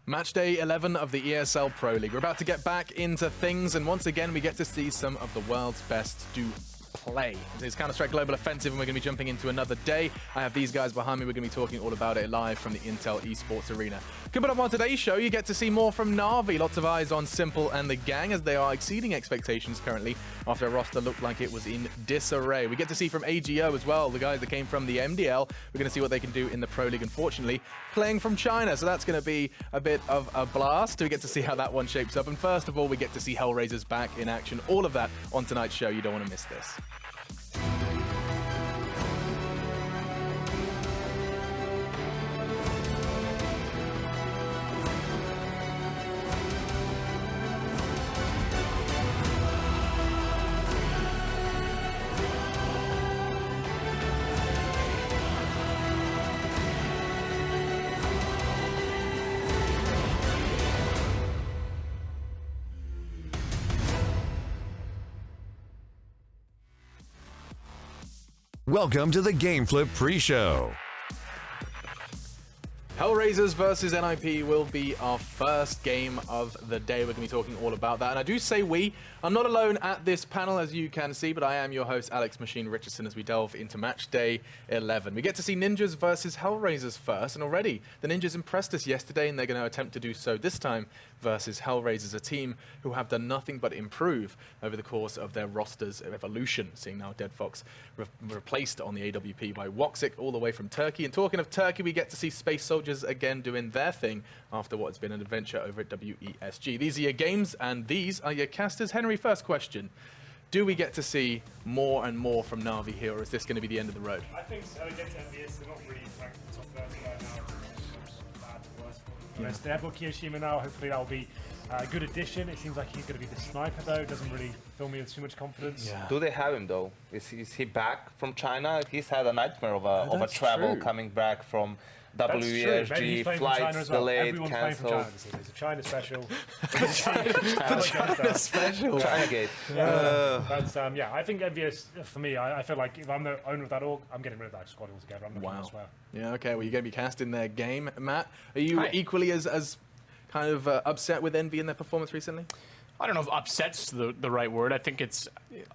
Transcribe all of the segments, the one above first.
Match day 11 of the ESL Pro League. We're about to get back into things, and once again, we get to see some of the world's best do play. It's Counter-Strike Global Offensive, and we're going to be jumping into another day. I have these guys behind me. We're going to be talking all about it live from the Intel Esports Arena. Coming up on today's show, you get to see more from Na'Vi. Lots of eyes on Simple and the gang, as they are exceeding expectations currently after a roster looked like it was in disarray. We get to see from AGO as well, the guys that came from the MDL. We're going to see what they can do in the Pro League, unfortunately, playing from China. So that's going to be a bit of a blast. We get to see how that one shapes up. And first of all, we get to see HellRaisers back in action. All of that on tonight's show. You don't want to miss this. Welcome to the Game Flip pre-show. HellRaisers versus NIP will be our first game of the day. We're going to be talking all about that. And I do say we. I'm not alone at this panel, as you can see, but I am your host, Alex Machine Richardson, as we delve into match day 11. We get to see Ninjas versus HellRaisers first, and already the Ninjas impressed us yesterday, and they're going to attempt to do so this time versus HellRaisers, a team who have done nothing but improve over the course of their roster's evolution, seeing now Dead Fox replaced on the AWP by Woxic all the way from Turkey. And talking of Turkey, we get to see Space Soldiers again doing their thing after what's been an adventure over at WESG. These are your games, and these are your casters. Henry, first question. Do we get to see more and more from Na'Vi here, or is this going to be the end of the road? I think so. Against MVS, they're not really ranked in the top 30 right now. Bad to worse for them. They have got Kiyoshima now. Hopefully that'll be a good addition. It seems like he's going to be the sniper, though. Doesn't really fill me with too much confidence. Yeah. Do they have him, though? Is he back from China? He's had a nightmare of a travel coming back from WESG, flights delayed, cancelled. It's a China special. China special. China gate. Yeah, I think MVS, for me, I feel like if I'm the owner of that org, I'm getting rid of that squad altogether. I'm not elsewhere. Yeah, okay. Well, you're going to be casting their game. Matt, are you equally as kind of upset with Envy in their performance recently? I don't know if upset's the right word. I think it's,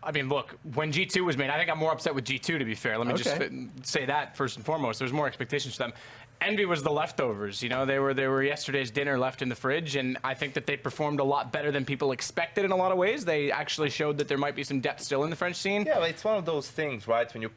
I mean, look, when G2 was made, I think I'm more upset with G2, to be fair. Let me just say that first and foremost. There's more expectations for them. Envy was the leftovers. You know, they were yesterday's dinner left in the fridge, and I think that they performed a lot better than people expected in a lot of ways. They actually showed that there might be some depth still in the French scene. Yeah, but it's one of those things, right? When you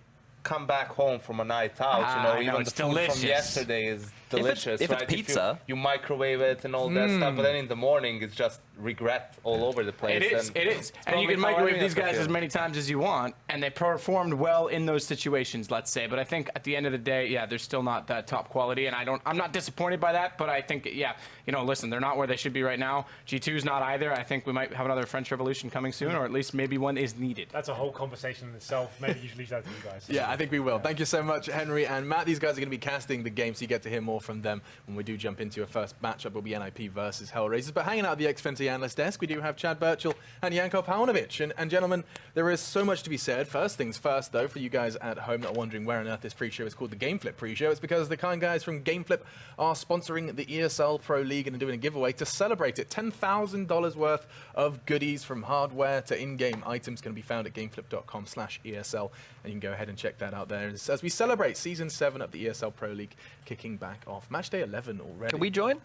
come back home from a night out, even the food from yesterday is delicious. If it's pizza, you microwave it and all that stuff, but then in the morning it's just regret all over the place. It is. And you can microwave these guys as many times as you want, and they performed well in those situations, let's say. But I think at the end of the day, yeah, they're still not that top quality, and I'm not disappointed by that, but I think, yeah, you know, listen, they're not where they should be right now. G2's not either. I think we might have another French Revolution coming soon, or at least maybe one is needed. That's a whole conversation in itself. Maybe you should leave that to you guys. Yeah, I think we will. Yeah. Thank you so much, Henry and Matt. These guys are going to be casting the game, so you get to hear more from them when we do jump into a first matchup. Will be NIP versus HellRaisers. But hanging out at the Xfinity analyst desk, we do have Chad Birchall and Janko Paunovic. And gentlemen, there is so much to be said. First things first, though, for you guys at home that are wondering where on earth this pre-show is called the Game Flip pre-show, it's because the kind guys from Game Flip are sponsoring the ESL Pro League and are doing a giveaway to celebrate it. $10,000 worth of goodies, from hardware to in-game items, going to be found at gameflip.com/ESL, and you can go ahead and check that out there as we celebrate Season 7 of the ESL Pro League kicking back off. Match day 11 already. Can we join?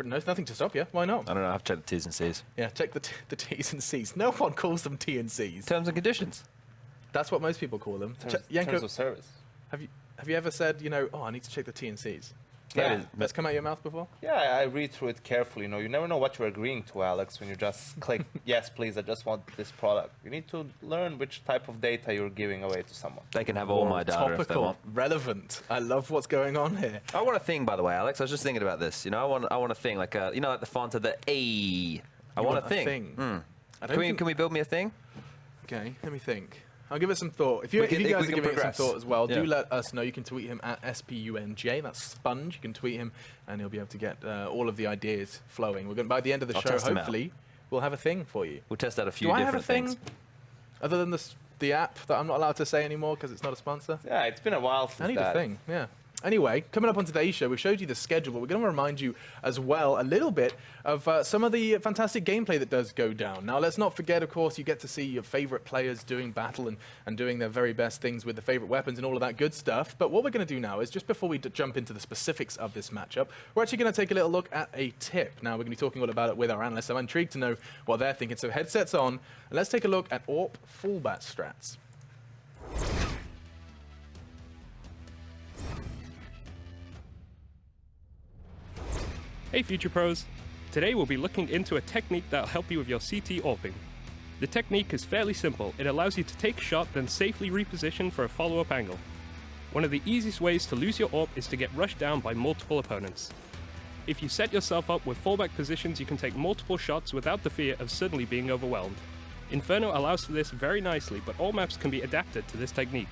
There's nothing to stop you. Why not? I don't know. I've checked the T's and C's. Yeah, check the T's and C's. No one calls them T and C's. Terms and conditions. That's what most people call them. Terms of service. Have you ever said, you know, oh, I need to check the T and C's? Yeah. That's come out of your mouth before? Yeah, I read through it carefully. You know, you never know what you're agreeing to, Alex, when you just click, yes, please, I just want this product. You need to learn which type of data you're giving away to someone. They can have all my data topical, if they want. relevant. I love what's going on here. I want a thing, by the way, Alex. I was just thinking about this. You know, I want a thing, like you know, like the font of the A. I want a thing. Can we build me a thing? Okay, let me think. I'll give it some thought. If you guys are giving it some thought as well, do let us know. You can tweet him at SPUNJ. That's Sponge. You can tweet him, and he'll be able to get all of the ideas flowing. We're going by the end of the show, hopefully, we'll have a thing for you. We'll test out a few different things. Other than the app that I'm not allowed to say anymore because it's not a sponsor? Yeah, it's been a while since I need a thing, yeah. Anyway, coming up on today's show, we showed you the schedule, but we're going to remind you as well a little bit of some of the fantastic gameplay that does go down. Now, let's not forget, of course, you get to see your favorite players doing battle and doing their very best things with the favorite weapons and all of that good stuff. But what we're going to do now is, just before we jump into the specifics of this matchup, we're actually going to take a little look at a tip. Now, we're going to be talking all about it with our analysts. I'm intrigued to know what they're thinking. So headsets on, and let's take a look at AWP fullbat strats. Hey Future Pros! Today we'll be looking into a technique that'll help you with your CT AWPing. The technique is fairly simple. It allows you to take a shot, then safely reposition for a follow-up angle. One of the easiest ways to lose your AWP is to get rushed down by multiple opponents. If you set yourself up with fallback positions, you can take multiple shots without the fear of suddenly being overwhelmed. Inferno allows for this very nicely, but all maps can be adapted to this technique.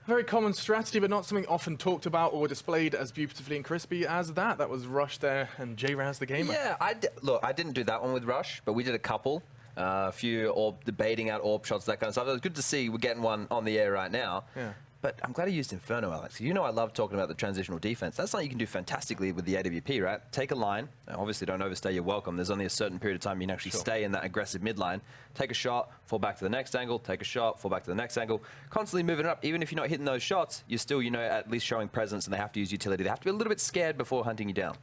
Very common strategy, but not something often talked about or displayed as beautifully and crispy as that. That was Rush there and J-Raz the Gamer. Yeah, look, I didn't do that one with Rush, but we did a couple. A few AWP, debating out AWP shots, that kind of stuff. It was good to see we're getting one on the air right now. Yeah. But I'm glad you used Inferno, Alex. You know I love talking about the transitional defense. That's something you can do fantastically with the AWP, right? Take a line. Obviously, don't overstay your welcome. There's only a certain period of time you can actually stay in that aggressive midline. Take a shot, fall back to the next angle, take a shot, fall back to the next angle. Constantly moving it up. Even if you're not hitting those shots, you're still, you know, at least showing presence, and they have to use utility. They have to be a little bit scared before hunting you down.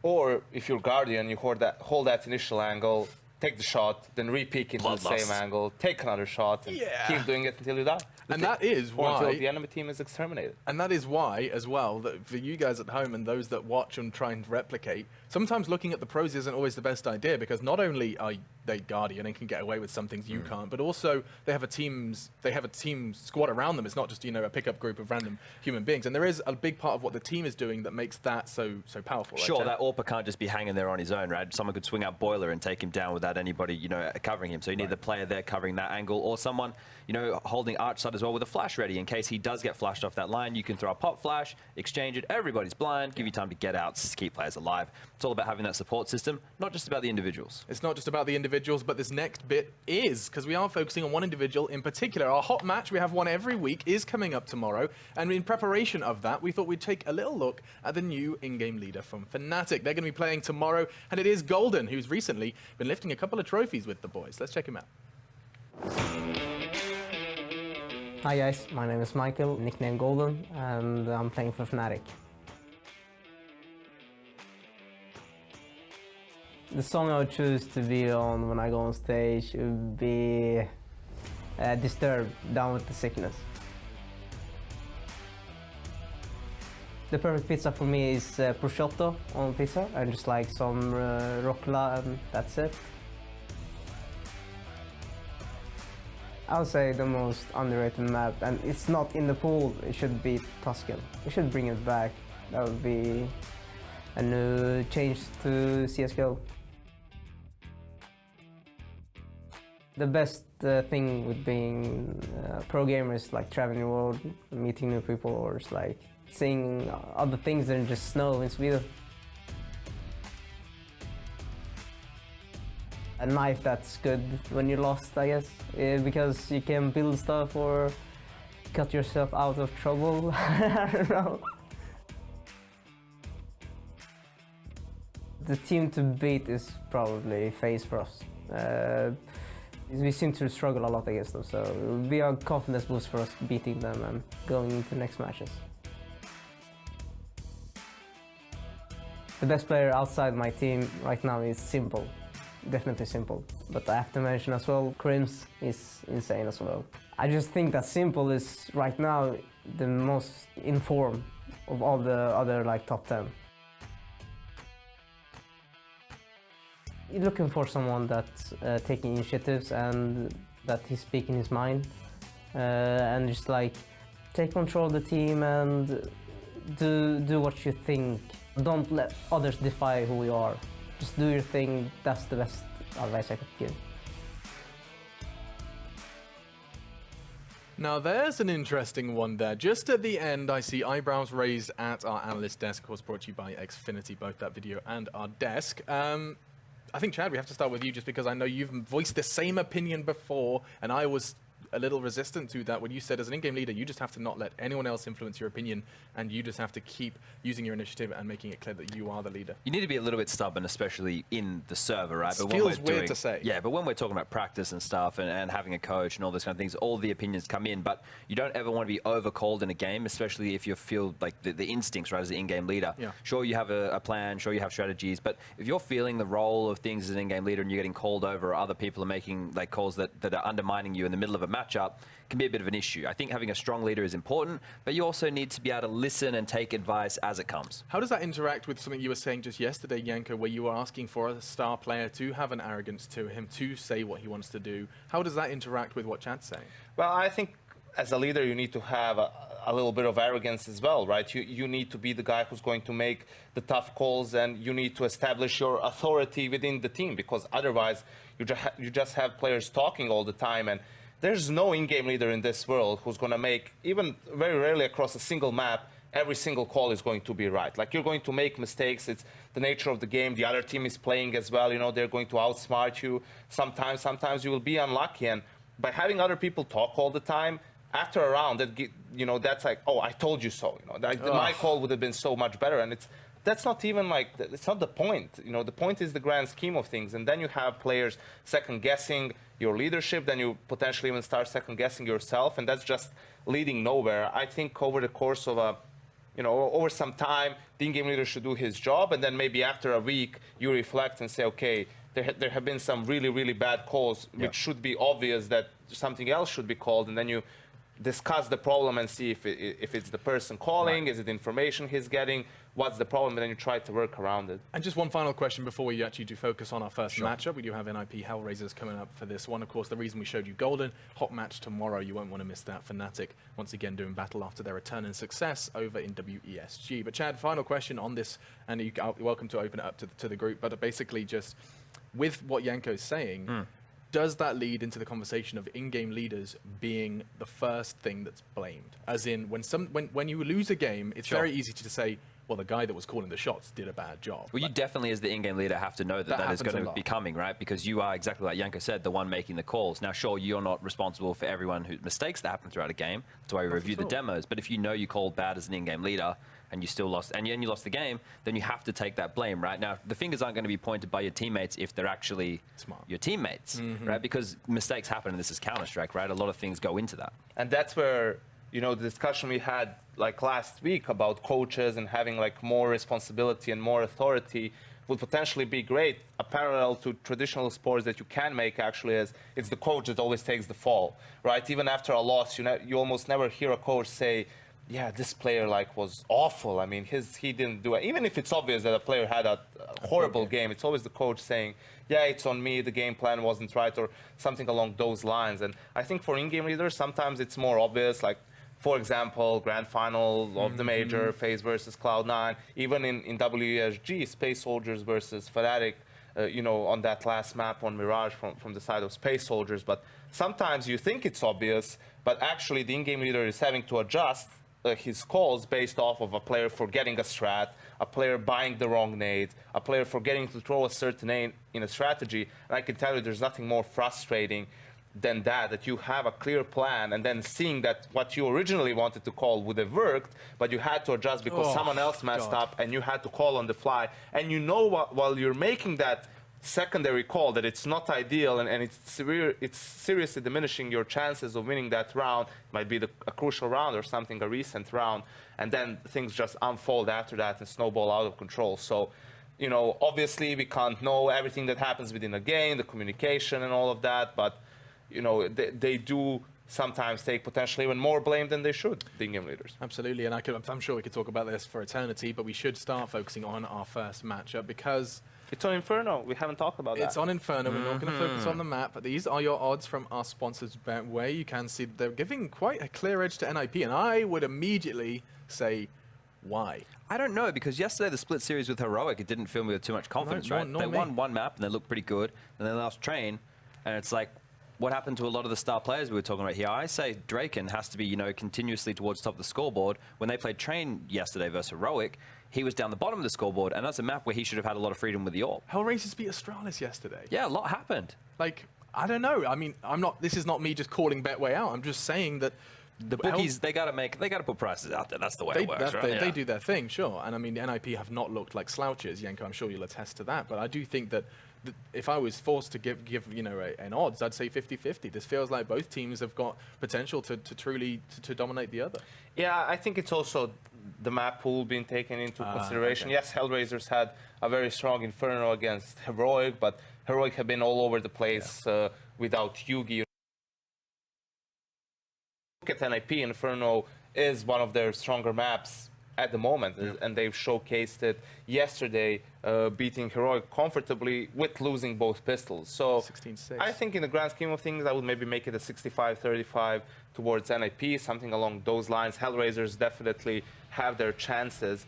Or if you're Guardian, you hold that initial angle, take the shot, then re-peek into the same angle, take another shot, and keep doing it until you die. And that is why... until the enemy team is exterminated. And that is why, as well, that for you guys at home and those that watch and try and replicate, sometimes looking at the pros isn't always the best idea, because not only are they Guardian and can get away with some things you can't, but also they have a team squad around them. It's not just, you know, a pickup group of random human beings. And there is a big part of what the team is doing that makes that so powerful. Sure, right, that AWPer can't just be hanging there on his own, right? Someone could swing out Boiler and take him down without anybody, you know, covering him. So you need the player there covering that angle, or someone, you know, holding arch side as well with a flash ready in case he does get flashed off that line. You can throw a pop flash, exchange it, everybody's blind, give you time to get out, keep players alive. It's all about having that support system, not just about the individuals. It's not just about the individuals, but this next bit is, because we are focusing on one individual in particular. Our hot match, we have one every week, is coming up tomorrow, and in preparation of that, we thought we'd take a little look at the new in-game leader from Fnatic. They're going to be playing tomorrow, and it is Golden, who's recently been lifting a couple of trophies with the boys. Let's check him out. Hi guys, my name is Michael, nickname Golden, and I'm playing for Fnatic. The song I would choose to be on when I go on stage would be Disturbed, Down with the Sickness. The perfect pizza for me is prosciutto on pizza, and just like some rucola, and that's it. I would say the most underrated map, and it's not in the pool, it should be Tuscan. We should bring it back. That would be a new change to CSGO. The best thing with being a pro gamer is like traveling the world, meeting new people, or just like seeing other things than just snow in Sweden. A knife that's good when you're lost, I guess, because you can build stuff or cut yourself out of trouble. I don't know. The team to beat is probably FaZe for us. We seem to struggle a lot against them, so it will be a confidence boost for us beating them and going into next matches. The best player outside my team right now is Simple. Definitely Simple, but I have to mention as well, Crims is insane as well. I just think that Simple is right now the most in form of all the other like top 10. You're looking for someone that's taking initiatives and that he's speaking his mind, and just like take control of the team and do what you think. Don't let others define who you are. Just do your thing. That's the best advice I could give. Now there's an interesting one there. Just at the end, I see eyebrows raised at our analyst desk, of course brought to you by Xfinity, both that video and our desk. I think, Chad, we have to start with you just because I know you've voiced the same opinion before, and I was a little resistant to that when you said as an in-game leader, you just have to not let anyone else influence your opinion, and you just have to keep using your initiative and making it clear that you are the leader. You need to be a little bit stubborn, especially in the server, right? It feels weird to say. Yeah, but when we're talking about practice and stuff and having a coach and all those kind of things, all the opinions come in, but you don't ever want to be over-called in a game, especially if you feel like the instincts, right, as the in-game leader. Yeah. Sure, you have a plan, sure, you have strategies, but if you're feeling the role of things as an in-game leader and you're getting called over, or other people are making like calls that are undermining you in the middle of a matchup, can be a bit of an issue. I think having a strong leader is important, but you also need to be able to listen and take advice as it comes. How does that interact with something you were saying just yesterday, Yanko, where you were asking for a star player to have an arrogance to him, to say what he wants to do? How does that interact with what Chad's saying? Well, I think as a leader, you need to have a little bit of arrogance as well, right? You need to be the guy who's going to make the tough calls, and you need to establish your authority within the team, because otherwise you just have players talking all the time, and there's no in-game leader in this world who's going to make, even very rarely across a single map, every single call is going to be right. Like, you're going to make mistakes. It's the nature of the game. The other team is playing as well. You know, they're going to outsmart you. Sometimes you will be unlucky, and by having other people talk all the time, after a round, that's like, oh, I told you so. You know, my call would have been so much better, and that's not even like, it's not the point. You know, the point is the grand scheme of things, and then you have players second-guessing your leadership, then you potentially even start second-guessing yourself, and that's just leading nowhere. I think over the course of over some time, the in-game leader should do his job, and then maybe after a week, you reflect and say, okay, there have been some really, really bad calls, which should be obvious that something else should be called, and then you discuss the problem and see if it's the person calling, is it information he's getting, what's the problem, and then you try to work around it. And just one final question before we actually do focus on our first matchup. We do have NIP HellRaisers coming up for this one. Of course, the reason we showed you Golden, hot match tomorrow. You won't want to miss that. Fnatic, once again, doing battle after their return and success over in WESG. But Chad, final question on this, and you're welcome to open it up to the group, but basically just with what Yanko's saying, does that lead into the conversation of in-game leaders being the first thing that's blamed? As in, when you lose a game, it's very easy to say, well, the guy that was calling the shots did a bad job. Well, you definitely, as the in-game leader, have to know that is going to be coming, right? Because you are, exactly like Yanko said, the one making the calls. Now, sure, you're not responsible for everyone whose mistakes that happen throughout a game. That's why we review the demos. But if you know you called bad as an in-game leader, and you still lost, and you lost the game, then you have to take that blame, right? Now, the fingers aren't going to be pointed by your teammates if they're actually your teammates, right? Because mistakes happen, and this is Counter-Strike, right? A lot of things go into that. And that's where, the discussion we had like last week about coaches and having like more responsibility and more authority would potentially be great. A parallel to traditional sports that you can make actually is it's the coach that always takes the fall, right? Even after a loss, you almost never hear a coach say, yeah, this player was awful. I mean, he didn't do it. Even if it's obvious that a player had a horrible game, it's always the coach saying, yeah, it's on me, the game plan wasn't right, or something along those lines. And I think for in-game leaders, sometimes it's more obvious, like, for example, grand final of the major, FaZe versus Cloud9, even in WESG, Space Soldiers versus Fnatic, on that last map on Mirage from the side of Space Soldiers. But sometimes you think it's obvious, but actually the in-game leader is having to adjust his calls based off of a player forgetting a strat, a player buying the wrong nade, a player forgetting to throw a certain nade in a strategy. And I can tell you there's nothing more frustrating than that you have a clear plan and then seeing that what you originally wanted to call would have worked, but you had to adjust because someone else messed up and you had to call on the fly. And while you're making that secondary call that it's not ideal and it's seriously diminishing your chances of winning that round. It might be a crucial round or something, a recent round, and then things just unfold after that and snowball out of control. So, obviously we can't know everything that happens within a game, the communication and all of that, but, they do sometimes take potentially even more blame than they should, the in-game leaders. Absolutely, and I'm sure we could talk about this for eternity, but we should start focusing on our first matchup because it's on Inferno. We haven't talked about that. It's on Inferno. We're not going to focus on the map. But these are your odds from our sponsors, Betway. You can see they're giving quite a clear edge to NIP, and I would immediately say, why? I don't know, because yesterday the split series with Heroic, it didn't fill me with too much confidence, right? They won one map, and they looked pretty good, and then they lost Train, and it's like, what happened to a lot of the star players we were talking about here? I say Draken has to be, continuously towards the top of the scoreboard. When they played Train yesterday versus Heroic, he was down the bottom of the scoreboard, and that's a map where he should have had a lot of freedom with the AWP. HellRaisers beat Astralis yesterday. Yeah, a lot happened. Like, I don't know. I mean, this is not me just calling Betway out. I'm just saying that the bookies, they got to put prices out there. That's the way it works, right? They do their thing, sure. And I mean, NIP have not looked like slouches. Yanko, I'm sure you'll attest to that. But I do think that if I was forced to give an odds, I'd say 50-50. This feels like both teams have got potential to truly dominate the other. Yeah, I think it's also the map pool being taken into consideration. Okay. Yes, HellRaisers had a very strong Inferno against Heroic, but Heroic have been all over the place without Yugi. Look at NIP, Inferno is one of their stronger maps at the moment, and they've showcased it yesterday, beating Heroic comfortably with losing both pistols. So 16-6. I think in the grand scheme of things, I would maybe make it a 65-35 towards NIP, something along those lines. HellRaisers definitely have their chances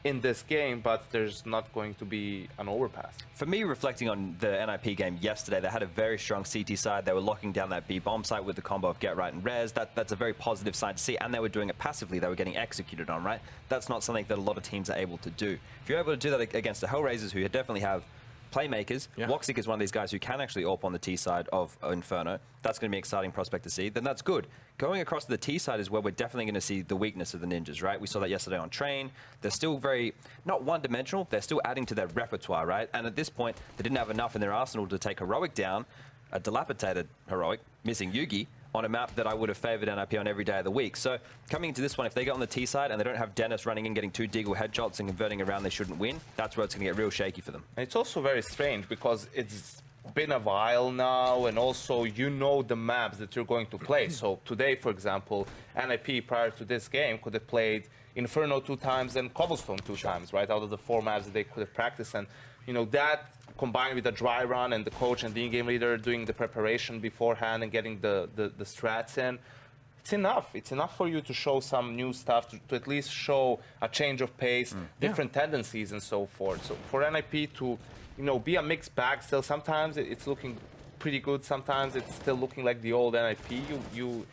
in this game, but there's not going to be an overpass. For me, reflecting on the NIP game yesterday, they had a very strong CT side. They were locking down that B bomb site with the combo of Get Right and Res. That's a very positive sign to see, and they were doing it passively. They were getting executed on, right? That's not something that a lot of teams are able to do. If you're able to do that against the HellRaisers, who definitely have playmakers, Woxic is one of these guys who can actually AWP on the T side of Inferno. That's going to be an exciting prospect to see. Then that's good. Going across to the T side is where we're definitely going to see the weakness of the Ninjas, right? We saw that yesterday on Train. They're still very, not one-dimensional, they're still adding to their repertoire, right? And at this point, they didn't have enough in their arsenal to take Heroic down, a dilapidated Heroic, missing Yugi, on a map that I would have favored NIP on every day of the week. So coming into this one, if they get on the T side and they don't have Dennis running in, getting 2 Deagle headshots and converting around they shouldn't win, that's where it's going to get real shaky for them. And it's also very strange because it's been a while now, and also you know the maps that you're going to play. So today, for example, NIP prior to this game could have played Inferno 2 times and Cobblestone 2 times, right, out of the 4 maps that they could have practiced. And you know, that combined with a dry run and the coach and the in-game leader doing the preparation beforehand and getting the strats in, it's enough. It's enough for you to show some new stuff, to at least show a change of pace, different tendencies and so forth. So for NIP to, you know, be a mixed bag still, sometimes it's looking pretty good, sometimes it's still looking like the old NIP. You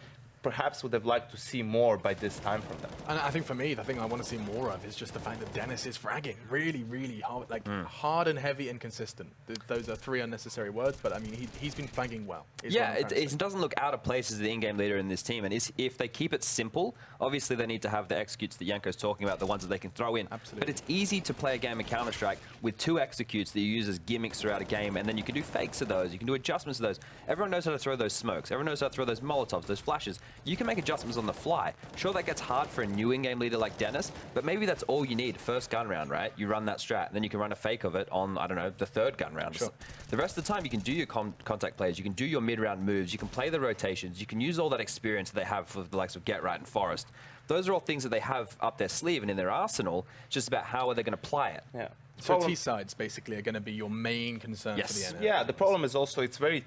perhaps would have liked to see more by this time from them. And I think for me, the thing I want to see more of is just the fact that Dennis is fragging really, really hard, like hard and heavy and consistent. Those are 3 unnecessary words, but I mean, he's been flagging well. Yeah, it doesn't look out of place as the in-game leader in this team. And if they keep it simple, obviously they need to have the executes that Yanko's talking about, the ones that they can throw in. Absolutely. But it's easy to play a game of Counter-Strike with 2 executes that you use as gimmicks throughout a game, and then you can do fakes of those, you can do adjustments of those. Everyone knows how to throw those smokes. Everyone knows how to throw those Molotovs, those flashes. You can make adjustments on the fly. Sure, that gets hard for a new in-game leader like Dennis, but maybe that's all you need. First gun round, right? You run that strat, and then you can run a fake of it on, I don't know, the 3rd gun round. Sure. The rest of the time, you can do your contact plays, you can do your mid-round moves, you can play the rotations, you can use all that experience that they have for the likes of Get Right and Forest. Those are all things that they have up their sleeve and in their arsenal. It's just about how are they going to apply it. Yeah. So T-sides basically are going to be your main concern for the NF. Yeah, the problem is also it's very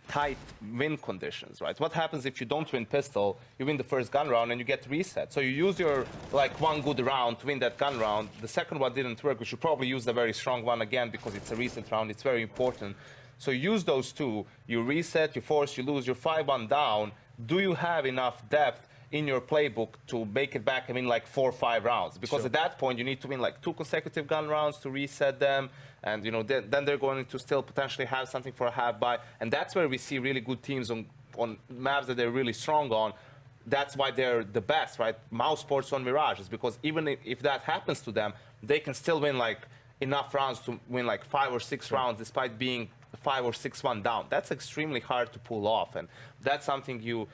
tight win conditions, right? What happens if you don't win pistol, you win the first gun round and you get reset. So you use your, like, 1 good round to win that gun round. The second one didn't work. We should probably use the very strong one again because it's a reset round. It's very important. So use those 2. You reset, you force, you lose, you're 5-1 down. Do you have enough depth in your playbook to make it back, I mean, like 4 or 5 rounds? Because at that point, you need to win like 2 consecutive gun rounds to reset them. And, you know, then they're going to still potentially have something for a half buy. And that's where we see really good teams on maps that they're really strong on. That's why they're the best, right? Mouse Sports on Mirages, because even if that happens to them, they can still win like enough rounds to win like 5 or 6 rounds despite being 5 or 6-1 down. That's extremely hard to pull off. And that's something you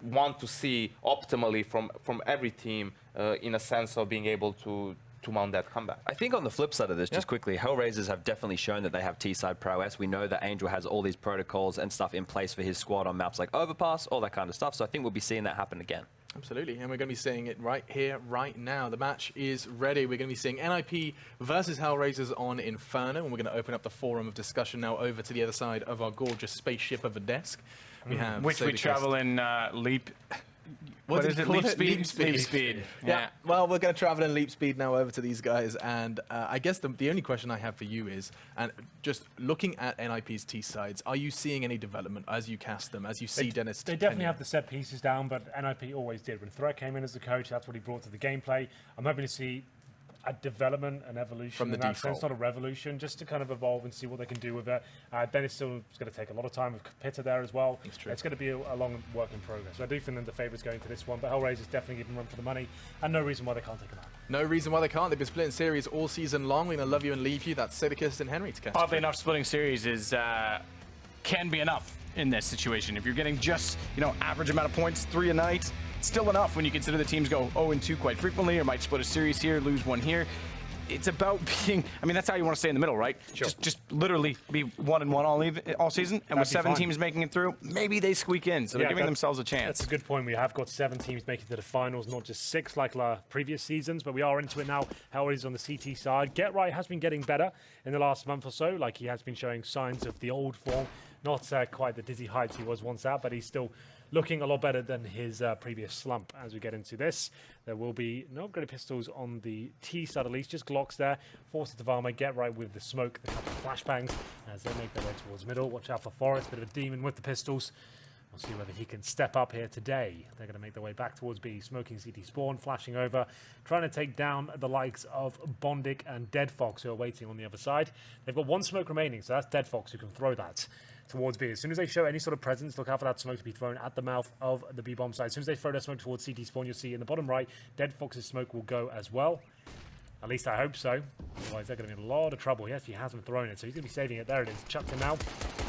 want to see optimally from every team in a sense of being able to mount that comeback. I think on the flip side of this, just quickly, HellRaisers have definitely shown that they have T-side prowess. We know that Angel has all these protocols and stuff in place for his squad on maps like Overpass, all that kind of stuff. So I think we'll be seeing that happen again. Absolutely, and we're going to be seeing it right here, right now. The match is ready. We're going to be seeing NIP versus HellRaisers on Inferno, and we're going to open up the forum of discussion now over to the other side of our gorgeous spaceship of a desk. We have which we travel in leap. What is it? Leap speed? Leap speed. Yeah. Well, we're going to travel in leap speed now over to these guys. And I guess the only question I have for you is, and just looking at NIP's T-sides, are you seeing any development as you cast them, as you see Dennis? They definitely have the set pieces down, but NIP always did. When Threat came in as the coach, that's what he brought to the gameplay. I'm hoping to see a development, an evolution From the in that default. sense, not a revolution, just to kind of evolve and see what they can do with it. Dennis still is going to take a lot of time with Pitta there as well. It's going to be a long work in progress. So I do think that the favourites going to this one, but HellRaisers definitely give them run for the money, and no reason why they can't take them out. No reason why they can't. They've been splitting series all season long. We're going to love you and leave you. That's Sedicus and Henry to catch. Oddly enough, splitting series is can be enough in this situation. If you're getting just, average amount of points, 3 a night, it's still enough when you consider the teams go 0-2 quite frequently, or might split a series here, lose one here. It's about being, that's how you want to stay in the middle, right? Sure. Just literally be 1-1 all season, and with 7 teams making it through, maybe they squeak in, so they're giving themselves a chance. That's a good point. We have got 7 teams making it to the finals, not just 6 like previous seasons, but we are into it now. HellRaisers on the CT side. Get Right has been getting better in the last month or so, like he has been showing signs of the old form. Not quite the dizzy heights he was once at, but he's still looking a lot better than his previous slump. As we get into this, there will be no upgraded pistols on the T side, at least, just Glocks there. Force it to Varma, Get Right with the smoke, the couple of flashbangs as they make their way towards middle. Watch out for Forest, bit of a demon with the pistols. We'll see whether he can step up here today. They're going to make their way back towards B, smoking CT spawn, flashing over, trying to take down the likes of Bondic and Dead Fox, who are waiting on the other side. They've got 1 smoke remaining, so that's Dead Fox who can throw that towards B. As soon as they show any sort of presence, look out for that smoke to be thrown at the mouth of the B-bomb side. As soon as they throw their smoke towards CT spawn, you'll see in the bottom right, Dead Fox's smoke will go as well. At least I hope so. Otherwise, they're going to be in a lot of trouble. Yes, he hasn't thrown it, so he's going to be saving it. There it is. Chucked him out.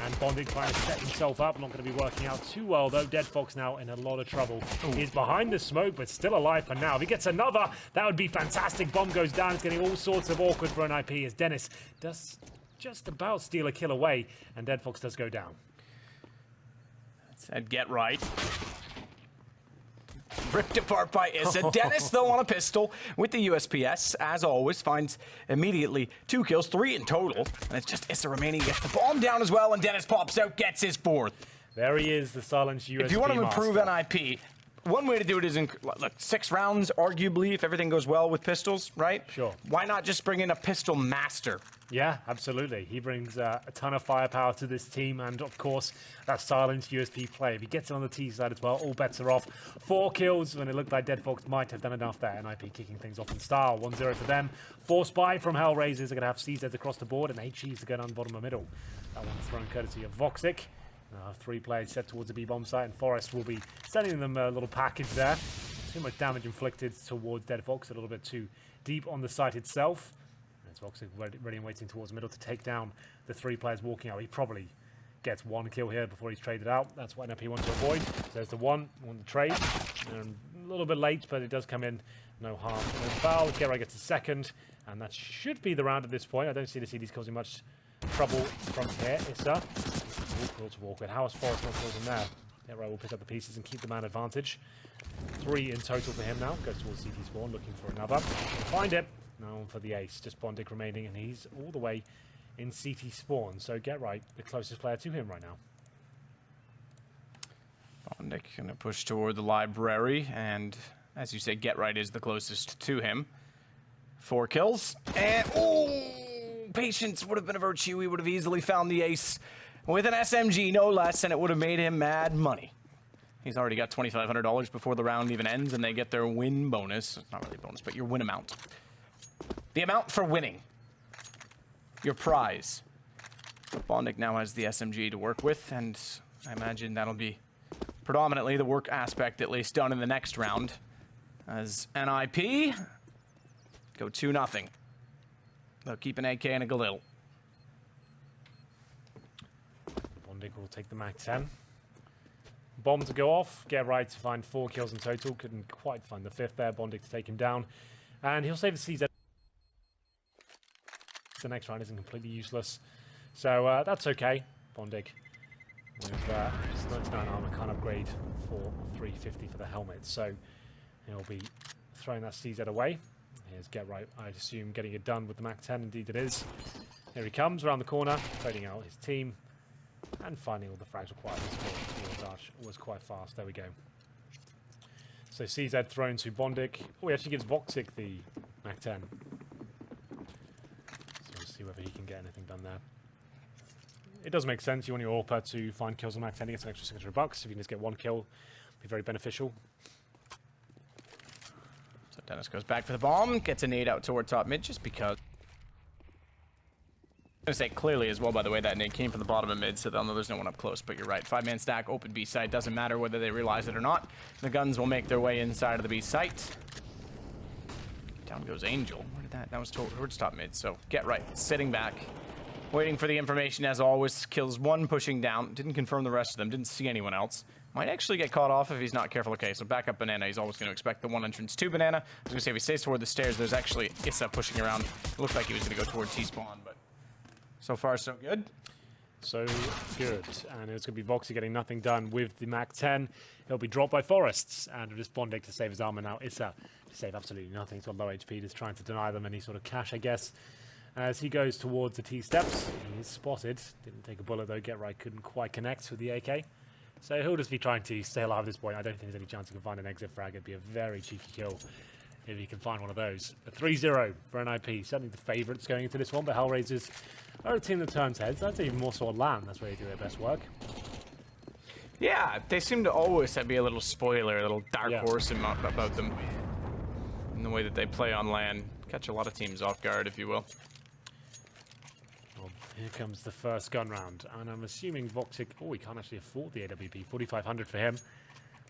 And Bondic trying to set himself up. Not going to be working out too well, though. Dead Fox now in a lot of trouble. He's behind the smoke, but still alive for now. If he gets another, that would be fantastic. Bomb goes down. It's getting all sorts of awkward for an IP as Dennis does just about steal a kill away. And Dead Fox does go down. Said Get Right. Ripped apart by Issa. Dennis, though, on a pistol with the USPS, as always, finds immediately 2 kills, 3 in total. And it's just Issa remaining. Gets the bomb down as well, and Dennis pops out, gets his 4th. There he is, the silenced USP If you want to improve master. NIP, one way to do it is, look, 6 rounds, arguably, if everything goes well with pistols, right? Sure. Why not just bring in a pistol master? Yeah, absolutely. He brings a ton of firepower to this team, and of course, that silenced USP play. If he gets it on the T side as well, all bets are off. 4 kills, when it looked like Dead Fox might have done enough there. NIP kicking things off in style. 1-0 for them. 4 spy from HellRaisers. They're going to have CZs across the board, and HGs to go down the bottom of the middle. That one's thrown courtesy of Voxic. 3 players set towards the B-bomb site, and Forest will be sending them a little package there. Too much damage inflicted towards Dead Fox, a little bit too deep on the site itself. It's Voxic ready and waiting towards middle to take down the 3 players walking out. He probably gets 1 kill here before he's traded out. That's what NP wants to avoid. There's the one to trade. And a little bit late, but it does come in. No harm, no foul. Get Right gets a 2nd, and that should be the round at this point. I don't see the CDs causing much trouble from here. Issa. Awkward. How is Forest not causing there? Get Right will pick up the pieces and keep the man advantage. 3 in total for him now. Goes towards CT spawn, looking for another. Find it. No one for the ace. Just Bondic remaining, and he's all the way in CT spawn. So Get Right, the closest player to him right now. Bondic going to push toward the library, and as you say, Get Right is the closest to him. 4 kills, and patience would have been a virtue. He would have easily found the ace with an SMG, no less, and it would have made him mad money. He's already got $2,500 before the round even ends, and they get their win bonus. Not really bonus, but your win amount. The amount for winning. Your prize. Bondic now has the SMG to work with, and I imagine that'll be predominantly the work aspect, at least, done in the next round. As NIP go 2-0. They'll keep an AK and a Galil. Bondic will take the MAC-10. Bomb to go off. Get Right to find 4 kills in total. Couldn't quite find the 5th there. Bondic to take him down. And he'll save the CZ. The next round isn't completely useless. So that's okay. Bondic with 99 armor can't upgrade for 350 for the helmet. So he'll be throwing that CZ away. Here's Get Right, I'd assume, getting it done with the MAC-10. Indeed it is. Here he comes around the corner, trading out his team and finding all the frags required. This dash was quite fast. There we go. So CZ thrown to Bondic. Oh, he actually gives Voxic the MAC-10. So we'll see whether he can get anything done there. It does make sense. You want your AWPer to find kills on MAC-10. He gets an extra $600. If you can just get 1 kill, it'd be very beneficial. So Dennis goes back for the bomb, gets a nade out toward top mid just because. I'm going to say clearly as well, by the way, that nade came from the bottom of mid, so they'll know there's no one up close, but you're right. 5-man stack, open B site, doesn't matter whether they realize it or not. The guns will make their way inside of the B site. Down goes Angel. Where did that was towards top mid, so get right. Sitting back, waiting for the information as always. Kills one, pushing down. Didn't confirm the rest of them, didn't see anyone else. Might actually get caught off if he's not careful. Okay, so back up Banana. He's always going to expect the one entrance to Banana. I was going to say, if he stays toward the stairs, there's actually Issa pushing around. It looked like he was going to go toward T-spawn, but so far, so good. So good. And it's going to be Voxy getting nothing done with the MAC-10. He'll be dropped by Forests and responding to save his armor now. Issa to save absolutely nothing. He's got low HP, just trying to deny them any sort of cash, I guess. As he goes towards the T-steps, he is spotted. Didn't take a bullet, though. Get right, couldn't quite connect with the AK. So he'll just be trying to stay alive at this point. I don't think there's any chance he can find an exit frag. It'd be a very cheeky kill if he can find one of those. A 3-0 for NIP. Certainly the favourites going into this one, but HellRaisers are a team that turns heads. I'd say even more so on LAN. That's where they do their best work. Yeah, they seem to always be a little spoiler, a little dark horse about them. In the way that they play on LAN. Catch a lot of teams off guard, if you will. Here comes the first gun round, and I'm assuming Voxic... Oh, he can't actually afford the AWP. 4,500 for him.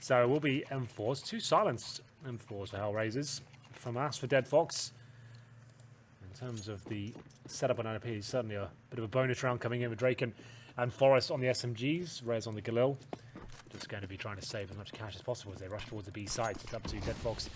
So it will be M4s. 2 silenced M4s for HellRaisers. From us for Dead Fox. In terms of the setup on NIP, certainly a bit of a bonus round coming in with Drake and Forrest on the SMGs. Rez on the Galil. Just going to be trying to save as much cash as possible as they rush towards the B site. It's up to Dead Fox.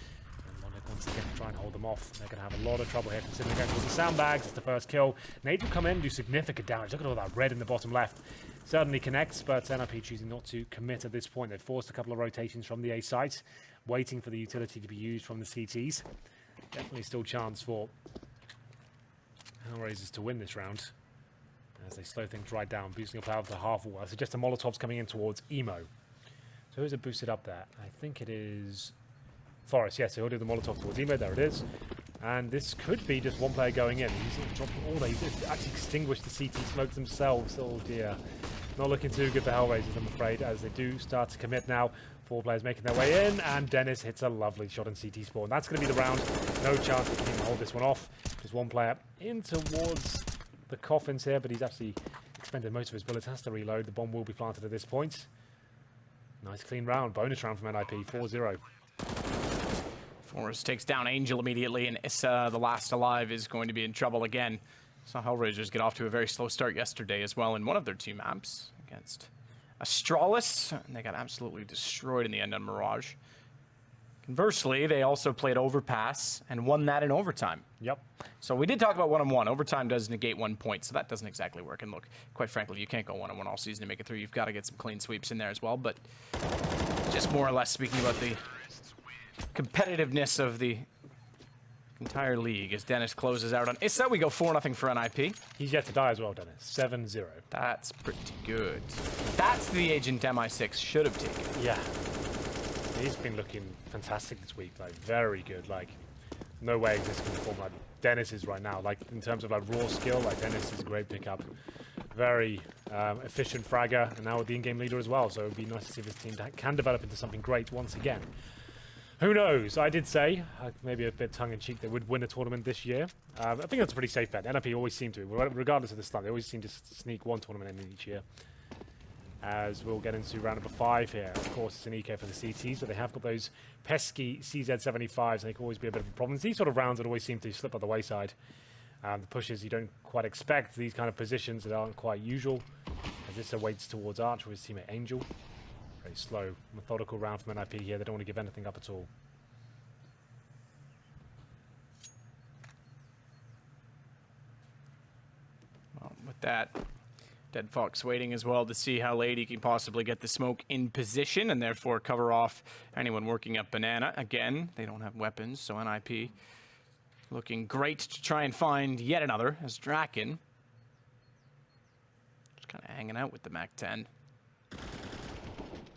Once again, try and hold them off. They're going to have a lot of trouble here, considering they're going towards the sandbags. It's the first kill. Nade will come in and do significant damage. Look at all that red in the bottom left. Certainly connects, but NIP choosing not to commit at this point. They've forced a couple of rotations from the A site, waiting for the utility to be used from the CTs. Definitely still chance for HellRaisers to win this round as they slow things right down, boosting up out of the half wall. I suggest the Molotovs coming in towards Emo. So who's it boosted up there? I think it is Forrest. Yes, he'll do the Molotov towards Emo. There it is. And this could be just one player going in. He's dropped all they did. Actually extinguished the CT smokes themselves. Oh dear. Not looking too good for HellRaisers, I'm afraid, as they do start to commit now. 4 players making their way in, and Dennis hits a lovely shot on CT spawn. That's going to be the round. No chance they can even hold this one off. Just one player in towards the coffins here, but he's actually expended most of his bullets. Has to reload. The bomb will be planted at this point. Nice clean round. Bonus round from NIP. 4-0. Forrest takes down Angel immediately, and Issa, the last alive, is going to be in trouble again. Saw HellRaisers get off to a very slow start yesterday as well in one of their 2 maps against Astralis, and they got absolutely destroyed in the end on Mirage. Conversely, they also played Overpass and won that in overtime. Yep. So we did talk about 1-on-1. Overtime does negate 1 point, so that doesn't exactly work. And look, quite frankly, you can't go 1-on-1 all season to make it through. You've got to get some clean sweeps in there as well. But just more or less speaking about the competitiveness of the entire league as Dennis closes out on Issa. We go 4-0 for NIP. He's yet to die as well, Dennis. 7-0. That's pretty good. That's the agent MI6 should have taken. Yeah. He's been looking fantastic this week. Like, very good. Like, no way this can perform like Dennis is right now. Like, in terms of like raw skill, like Dennis is a great pickup. Very efficient fragger, and now the in-game leader as well. So it would be nice to see this team can develop into something great once again. Who knows? I did say, maybe a bit tongue-in-cheek, they would win a tournament this year. I think that's a pretty safe bet. NIP always seem to, regardless of the start, they always seem to sneak 1 tournament in each year. As we'll get into round number 5 here. Of course, it's an eco for the CTs, but they have got those pesky CZ75s, and they can always be a bit of a problem. These sort of rounds would always seem to slip by the wayside. The pushes you don't quite expect, these kind of positions that aren't quite usual. As this awaits towards Arch with his teammate Angel. Very slow, methodical round from NIP here. They don't want to give anything up at all. Well, with that, Dead Fox waiting as well to see how late he can possibly get the smoke in position and therefore cover off anyone working up Banana. Again, they don't have weapons, so NIP looking great to try and find yet another as Draken just kind of hanging out with the MAC-10.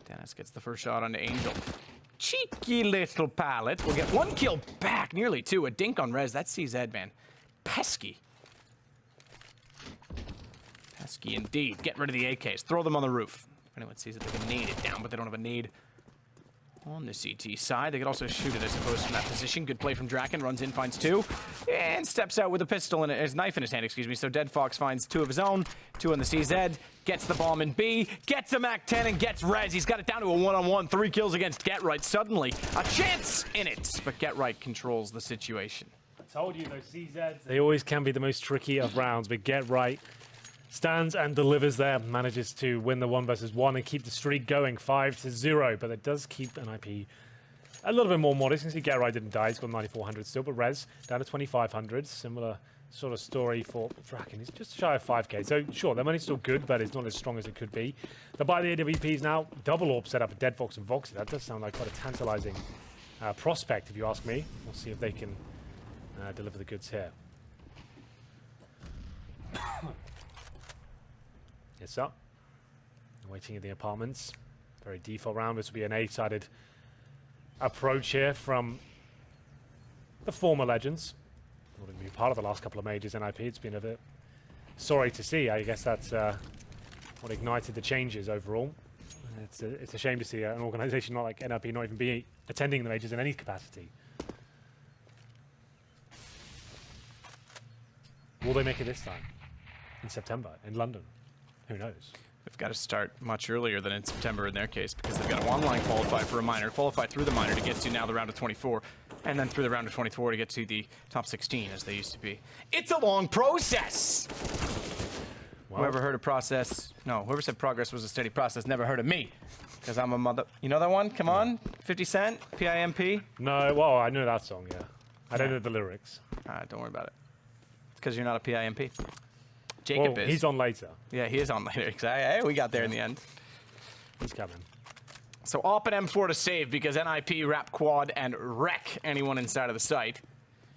Dennis gets the first shot onto Angel. Cheeky little pallet. We'll get 1 kill back, nearly 2. A dink on Rez. That's CZ, man. Pesky. Pesky indeed. Get rid of the AKs. Throw them on the roof. If anyone sees it, they can nade it down, but they don't have a nade. on the CT side. They could also shoot it, I suppose, from that position. Good play from Draken. Runs in, finds 2, and steps out with a pistol and his knife in his hand, excuse me. So Dead Fox finds 2 of his own, 2 on the CZ, gets the bomb in B, gets a MAC-10 and gets res. He's got it down to a 1-on-1, 3 kills against GetRight. Suddenly, a chance in it, but GetRight controls the situation. I told you, those CZs, they always can be the most tricky of rounds, but GetRight stands and delivers there, manages to win the 1 versus 1 and keep the streak going 5-0, but it does keep NIP a little bit more modest. You can see GetRight didn't die, he's got 9,400 still, but Rez down to 2,500. Similar sort of story for Draken. He's just shy of 5k, so sure, their money's still good, but it's not as strong as it could be. They'll buy the AWPs now, double AWP set up for Dead Fox and Voxy. That does sound like quite a tantalizing prospect, if you ask me. We'll see if they can deliver the goods here. It's up. Waiting in the apartments. Very default round. This will be an 8-sided approach here from the former legends. Wouldn't be part of the last couple of majors NIP. It's been a bit sorry to see. I guess that's what ignited the changes overall. It's a shame to see an organization not like NIP not even be attending the majors in any capacity. Will they make it this time? In September, in London? Who knows? They've got to start much earlier than in September in their case, because they've got to online qualify for a minor, qualify through the minor to get to now the round of 24, and then through the round of 24 to get to the top 16 as they used to be. It's a long process! Wow. Whoever heard of process, no, whoever said progress was a steady process never heard of me, because I'm a mother. You know that one? Come on, 50 Cent, PIMP? No, well, I know that song, yeah. I don't know the lyrics. Don't worry about it. It's because you're not a PIMP. Jacob is. He's on later. Yeah, he is on later. Hey, we got there in the end. He's coming. So op and M4 to save because NIP wrap quad and wreck anyone inside of the site.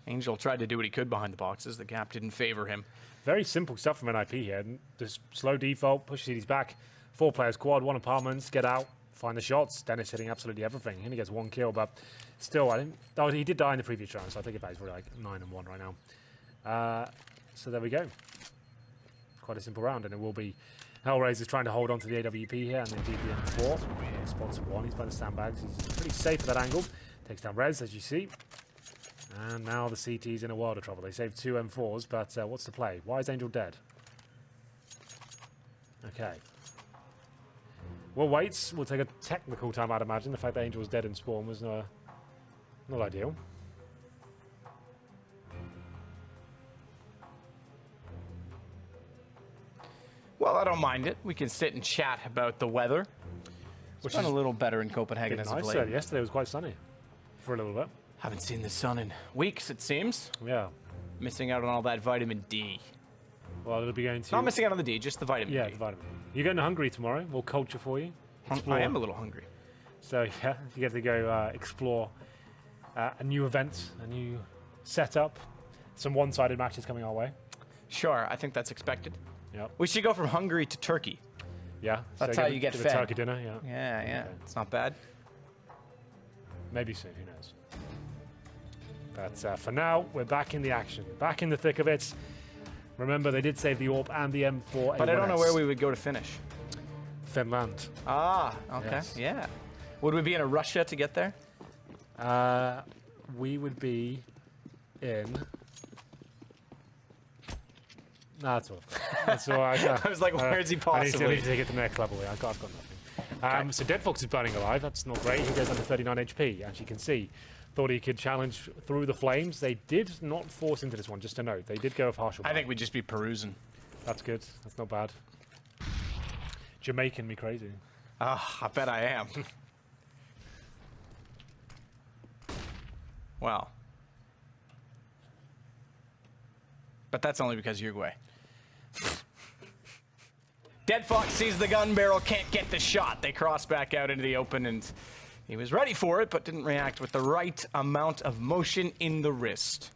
Angel tried to do what he could behind the boxes. The gap didn't favor him. Very simple stuff from NIP here. Just slow default, push CDs back. 4 players quad, 1 apartments, get out, find the shots. Dennis hitting absolutely everything. He only gets 1 kill, but still, I think he did die in the previous round, so I think it's probably like 9-1 right now. So there we go. Quite a simple round, and it will be HellRaisers trying to hold on to the AWP here, and indeed the M4. Spots 1, he's by the sandbags. He's pretty safe at that angle. Takes down Rez, as you see. And now the CT's in a world of trouble. They saved 2 M4s, but what's the play? Why is Angel dead? Okay. We'll wait. We'll take a technical time, I'd imagine. The fact that Angel was dead in spawn was not ideal. Well, I don't mind it. We can sit and chat about the weather. Which is a little better in Copenhagen as of late. Yesterday was quite sunny for a little bit. Haven't seen the sun in weeks, it seems. Yeah. Missing out on all that vitamin D. Well, it'll be going to... Not missing out on the D, just the vitamin D. Yeah, the vitamin. You're going to Hungary tomorrow. More culture for you. I am a little hungry. So, yeah, you get to go explore a new event, a new setup. Some one-sided matches coming our way. Sure, I think that's expected. Yep. We should go from Hungary to Turkey. Yeah. That's how you get fed. Turkey dinner, yeah. Yeah. Okay. It's not bad. Maybe soon, who knows. But for now, we're back in the action. Back in the thick of it. Remember, they did save the AWP and the M4. But I don't know where we would go to finish. Finland. Ah, okay. Yes. Yeah. Would we be in a Russia to get there? We would be in... No, that's all. That's all. I was like, where is he possibly? I need to take it to the next level. I've got nothing. So Dead Fox is burning alive. That's not great. He goes under 39 HP, as you can see. Thought he could challenge through the flames. They did not force into this one, just to note. They did go with partial. I think we'd just be perusing. That's good. That's not bad. Jamaican me crazy. Ah, I bet I am. Well. But that's only because Uruguay. Dead Fox sees the gun barrel, can't get the shot. They cross back out into the open, and he was ready for it, but didn't react with the right amount of motion in the wrist.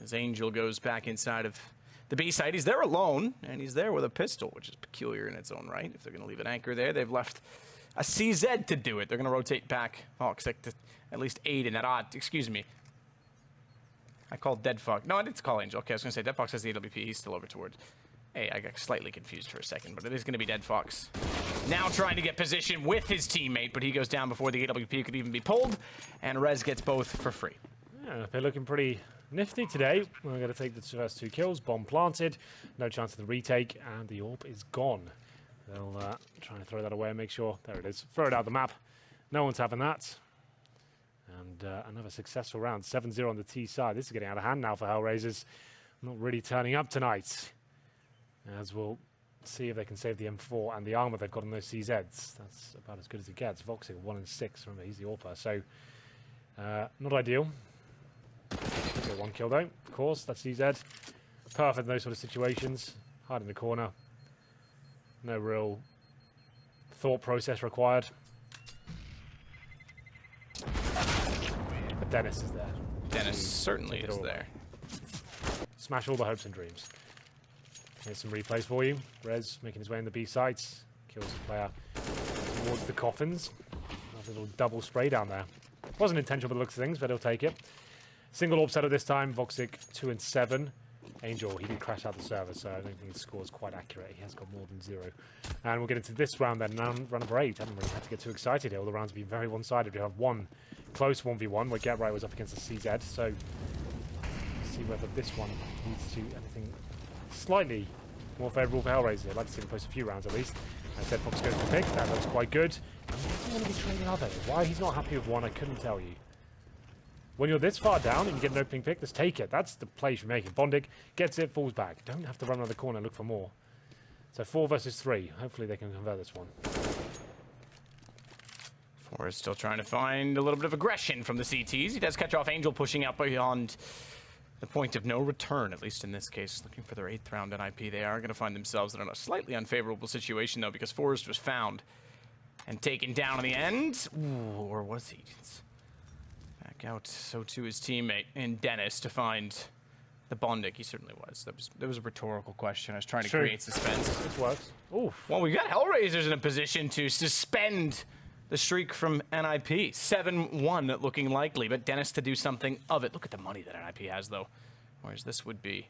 As Angel goes back inside of the B site, he's there alone, and he's there with a pistol, which is peculiar in its own right. If they're going to leave an anchor there, they've left a CZ to do it. They're going to rotate back. Oh, expect to at least aid in that. Excuse me. I called Dead Fox. No, I didn't call Angel. Okay, I was going to say Dead Fox has the AWP. He's still over toward Hey, I got slightly confused for a second, but it is going to be Dead Fox. Now trying to get position with his teammate, but he goes down before the AWP could even be pulled, and Rez gets both for free. Yeah, they're looking pretty nifty today. We're going to take the first 2 kills. Bomb planted. No chance of the retake, and the AWP is gone. They'll try and throw that away and make sure... There it is. Throw it out the map. No one's having that. And another successful round. 7-0 on the T side. This is getting out of hand now for HellRaisers. Not really turning up tonight. As we'll see if they can save the M4 and the armor they've got on those CZs. That's about as good as it gets. Voxic 1 and 6. Remember, he's the AWPer, so not ideal. Get 1 kill though, of course. That's CZ. Perfect in those sort of situations. Hide in the corner. No real thought process required. But Dennis is there. Dennis certainly is there. Smash all the hopes and dreams. Here's some replays for you. Rez making his way in the B sites. Kills the player towards the coffins. Nice little double spray down there. Wasn't intentional by the looks of things, but he'll take it. Single AWP setup this time. Voxic 2 and 7. Angel, he did crash out the server, so I don't think his score is quite accurate. He has got more than 0. And we'll get into this round then. Round number 8. I haven't really had to get too excited here. All the rounds have been very one-sided. We have one close 1v1 where Get Right was up against the CZ. So let's see whether this one leads to anything slightly more favourable for HellRaisers. I'd like to see them post a few rounds at least. As Dead Fox goes for pick, that looks quite good. He doesn't want to be trading other. Why he's not happy with one, I couldn't tell you. When you're this far down and you get an opening pick, just take it. That's the play you're making. Bondig gets it, falls back. Don't have to run around the corner and look for more. So 4 versus 3. Hopefully they can convert this one. Forrest still trying to find a little bit of aggression from the CTs. He does catch off Angel pushing out beyond the point of no return, at least in this case. Looking for their 8th round NIP. They are going to find themselves in a slightly unfavorable situation, though, because Forrest was found and taken down in the end. Ooh, or was he? Back out, so to his teammate in Dennis to find the Bondik. He certainly was. That was a rhetorical question. I was trying to create suspense. This works. Oof. Well, we got HellRaisers in a position to suspend the streak from NIP. 7-1 looking likely, but Dennis to do something of it. Look at the money that NIP has, though. Whereas this would be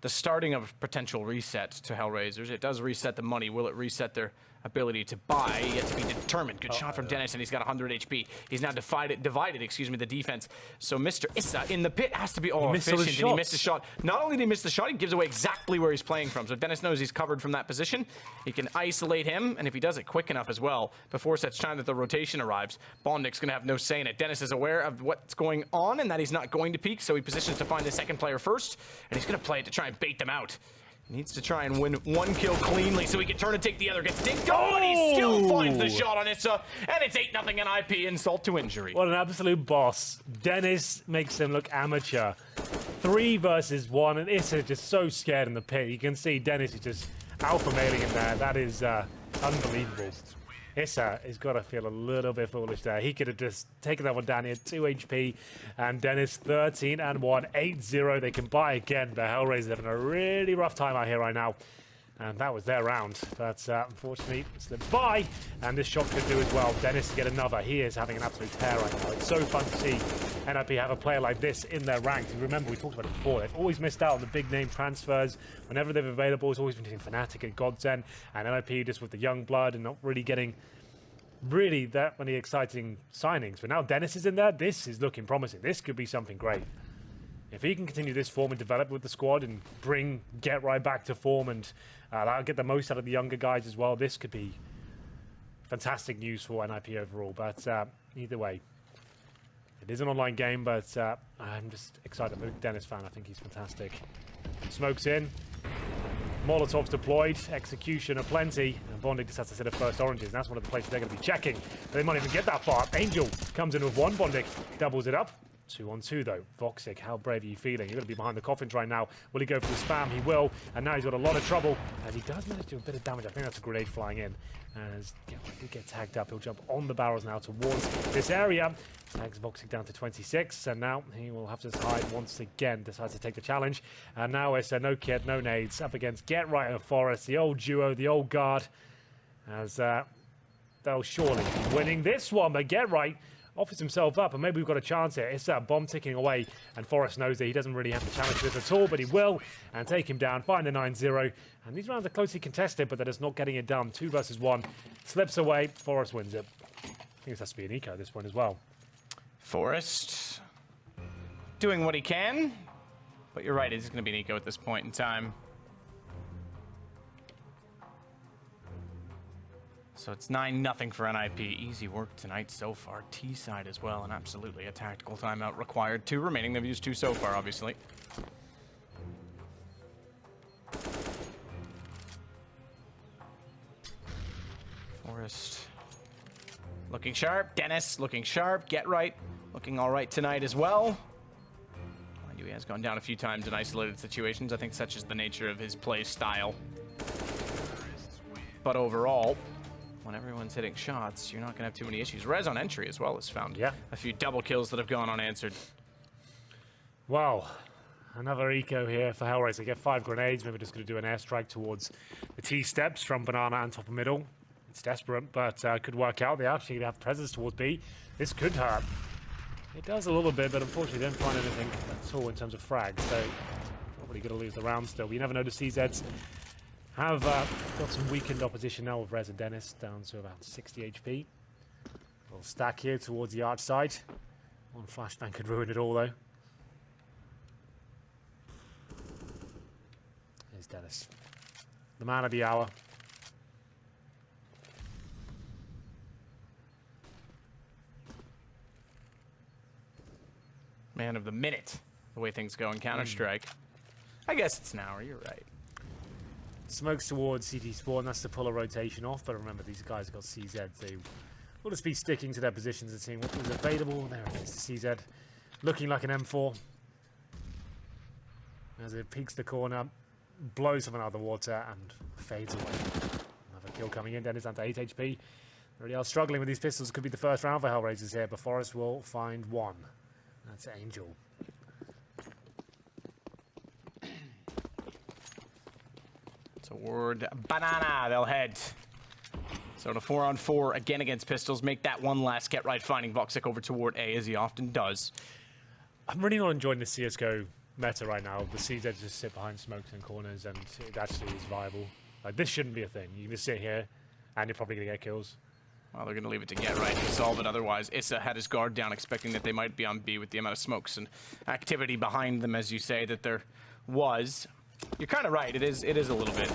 the starting of a potential reset to HellRaisers. It does reset the money. Will it reset their ability to buy? Yet to be determined. Good shot from Dennis, and he's got 100 HP. He's now divided, the defense. So Mr. Issa in the pit has to be efficient, and he missed a shot. Not only did he miss the shot, he gives away exactly where he's playing from. So if Dennis knows he's covered from that position, he can isolate him, and if he does it quick enough as well, before such time that the rotation arrives, Bondik's going to have no say in it. Dennis is aware of what's going on and that he's not going to peek, so he positions to find the second player first, and he's going to play it to try and bait them out. Needs to try and win 1 kill cleanly so he can turn and take the other. Gets dinked. Oh, and he still finds the shot on Issa. And it's 8-0 NIP, insult to injury. What an absolute boss. Dennis makes him look amateur. 3 versus 1, and Issa just so scared in the pit. You can see Dennis is just alpha mailing him there. That is unbelievable. Issa has got to feel a little bit foolish there. He could have just taken that one down here, 2 HP, and Dennis 13-1, 8-0. They can buy again. The HellRaisers having a really rough time out here right now, and that was their round. But unfortunately, slipped by, and this shot could do as well. Dennis to get another. He is having an absolute tear right now. It's so fun to see NIP have a player like this in their ranks. And remember, we talked about it before. They've always missed out on the big name transfers. Whenever they're available, it's always been team Fnatic and Godsend, and NIP just with the young blood and not really getting that many exciting signings. But now Dennis is in there. This is looking promising. This could be something great. If he can continue this form and develop with the squad and get right back to form and get the most out of the younger guys as well, this could be fantastic news for NIP overall. But either way, it is an online game, but I'm just excited. I'm a Dennis fan. I think he's fantastic. Smokes in. Molotovs deployed, execution aplenty, and Bondig just has to set up first oranges, and that's one of the places they're going to be checking. They might even get that far. Angel comes in with 1, Bondig doubles it up. 2-on-2 though. Voxic, how brave are you feeling? You're going to be behind the coffins right now. Will he go for the spam? He will, and now he's got a lot of trouble. And he does manage to do a bit of damage. I think that's a grenade flying in. As he gets tagged up, he'll jump on the barrels now towards this area. Tags Voxic down to 26, and now he will have to hide once again. Decides to take the challenge. And now it's a no kit, no nades up against Get Right and Forest, the old duo, the old guard. As they'll surely be winning this one, but Get Right offers himself up, and maybe we've got a chance here. It's that bomb ticking away, and Forrest knows that he doesn't really have to challenge this at all, but he will, and take him down, find the 9-0. And these rounds are closely contested, but that is not getting it done. 2 versus 1. Slips away, Forrest wins it. I think this has to be an eco at this point as well. Forrest doing what he can, but you're right, it's going to be an eco at this point in time. So it's 9-0 for NIP. Easy work tonight so far. T side as well, and absolutely a tactical timeout required. 2 remaining. They've used 2 so far, obviously. Forrest looking sharp. Dennis looking sharp. Get right. Looking all right tonight as well. Mind you, he has gone down a few times in isolated situations. I think such is the nature of his play style. But overall, when everyone's hitting shots, you're not going to have too many issues. Rez on entry as well has found a few double kills that have gone unanswered. Wow. Another eco here for HellRaisers. They get 5 grenades. Maybe just going to do an airstrike towards the T steps from Banana and top of middle. It's desperate, but could work out. They're actually going to have presence towards B. This could hurt. It does a little bit, but unfortunately they didn't find anything at all in terms of frags. So probably going to lose the round still. But you never know, the CZs have got some weakened opposition now with Rez and Dennis down to about 60 HP. A little stack here towards the arch side. One flashbang could ruin it all though. Here's Dennis. The man of the hour. Man of the minute, the way things go in Counter-Strike. I guess it's an hour, you're right. Smokes towards CT Spawn, that's to pull a rotation off, but remember these guys have got CZ, they will just be sticking to their positions and seeing what was available. There it is, the CZ, looking like an M4. As it peeks the corner, blows someone out of the water and fades away. Another kill coming in, Dennis down to 8 HP. Really are struggling with these pistols, could be the first round for HellRaisers here, but Forrest will find 1. That's Angel. Toward Banana, they'll head. So to 4-on-4 again against pistols. Make that one last get right, finding Voxic over toward A, as he often does. I'm really not enjoying the CSGO meta right now. The CZ just sit behind smokes and corners, and it actually is viable. Like, this shouldn't be a thing. You can just sit here, and you're probably going to get kills. Well, they're going to leave it to get right to solve it. Otherwise, Issa had his guard down, expecting that they might be on B with the amount of smokes and activity behind them, as you say, that there was. You're kind of right. It is a little bit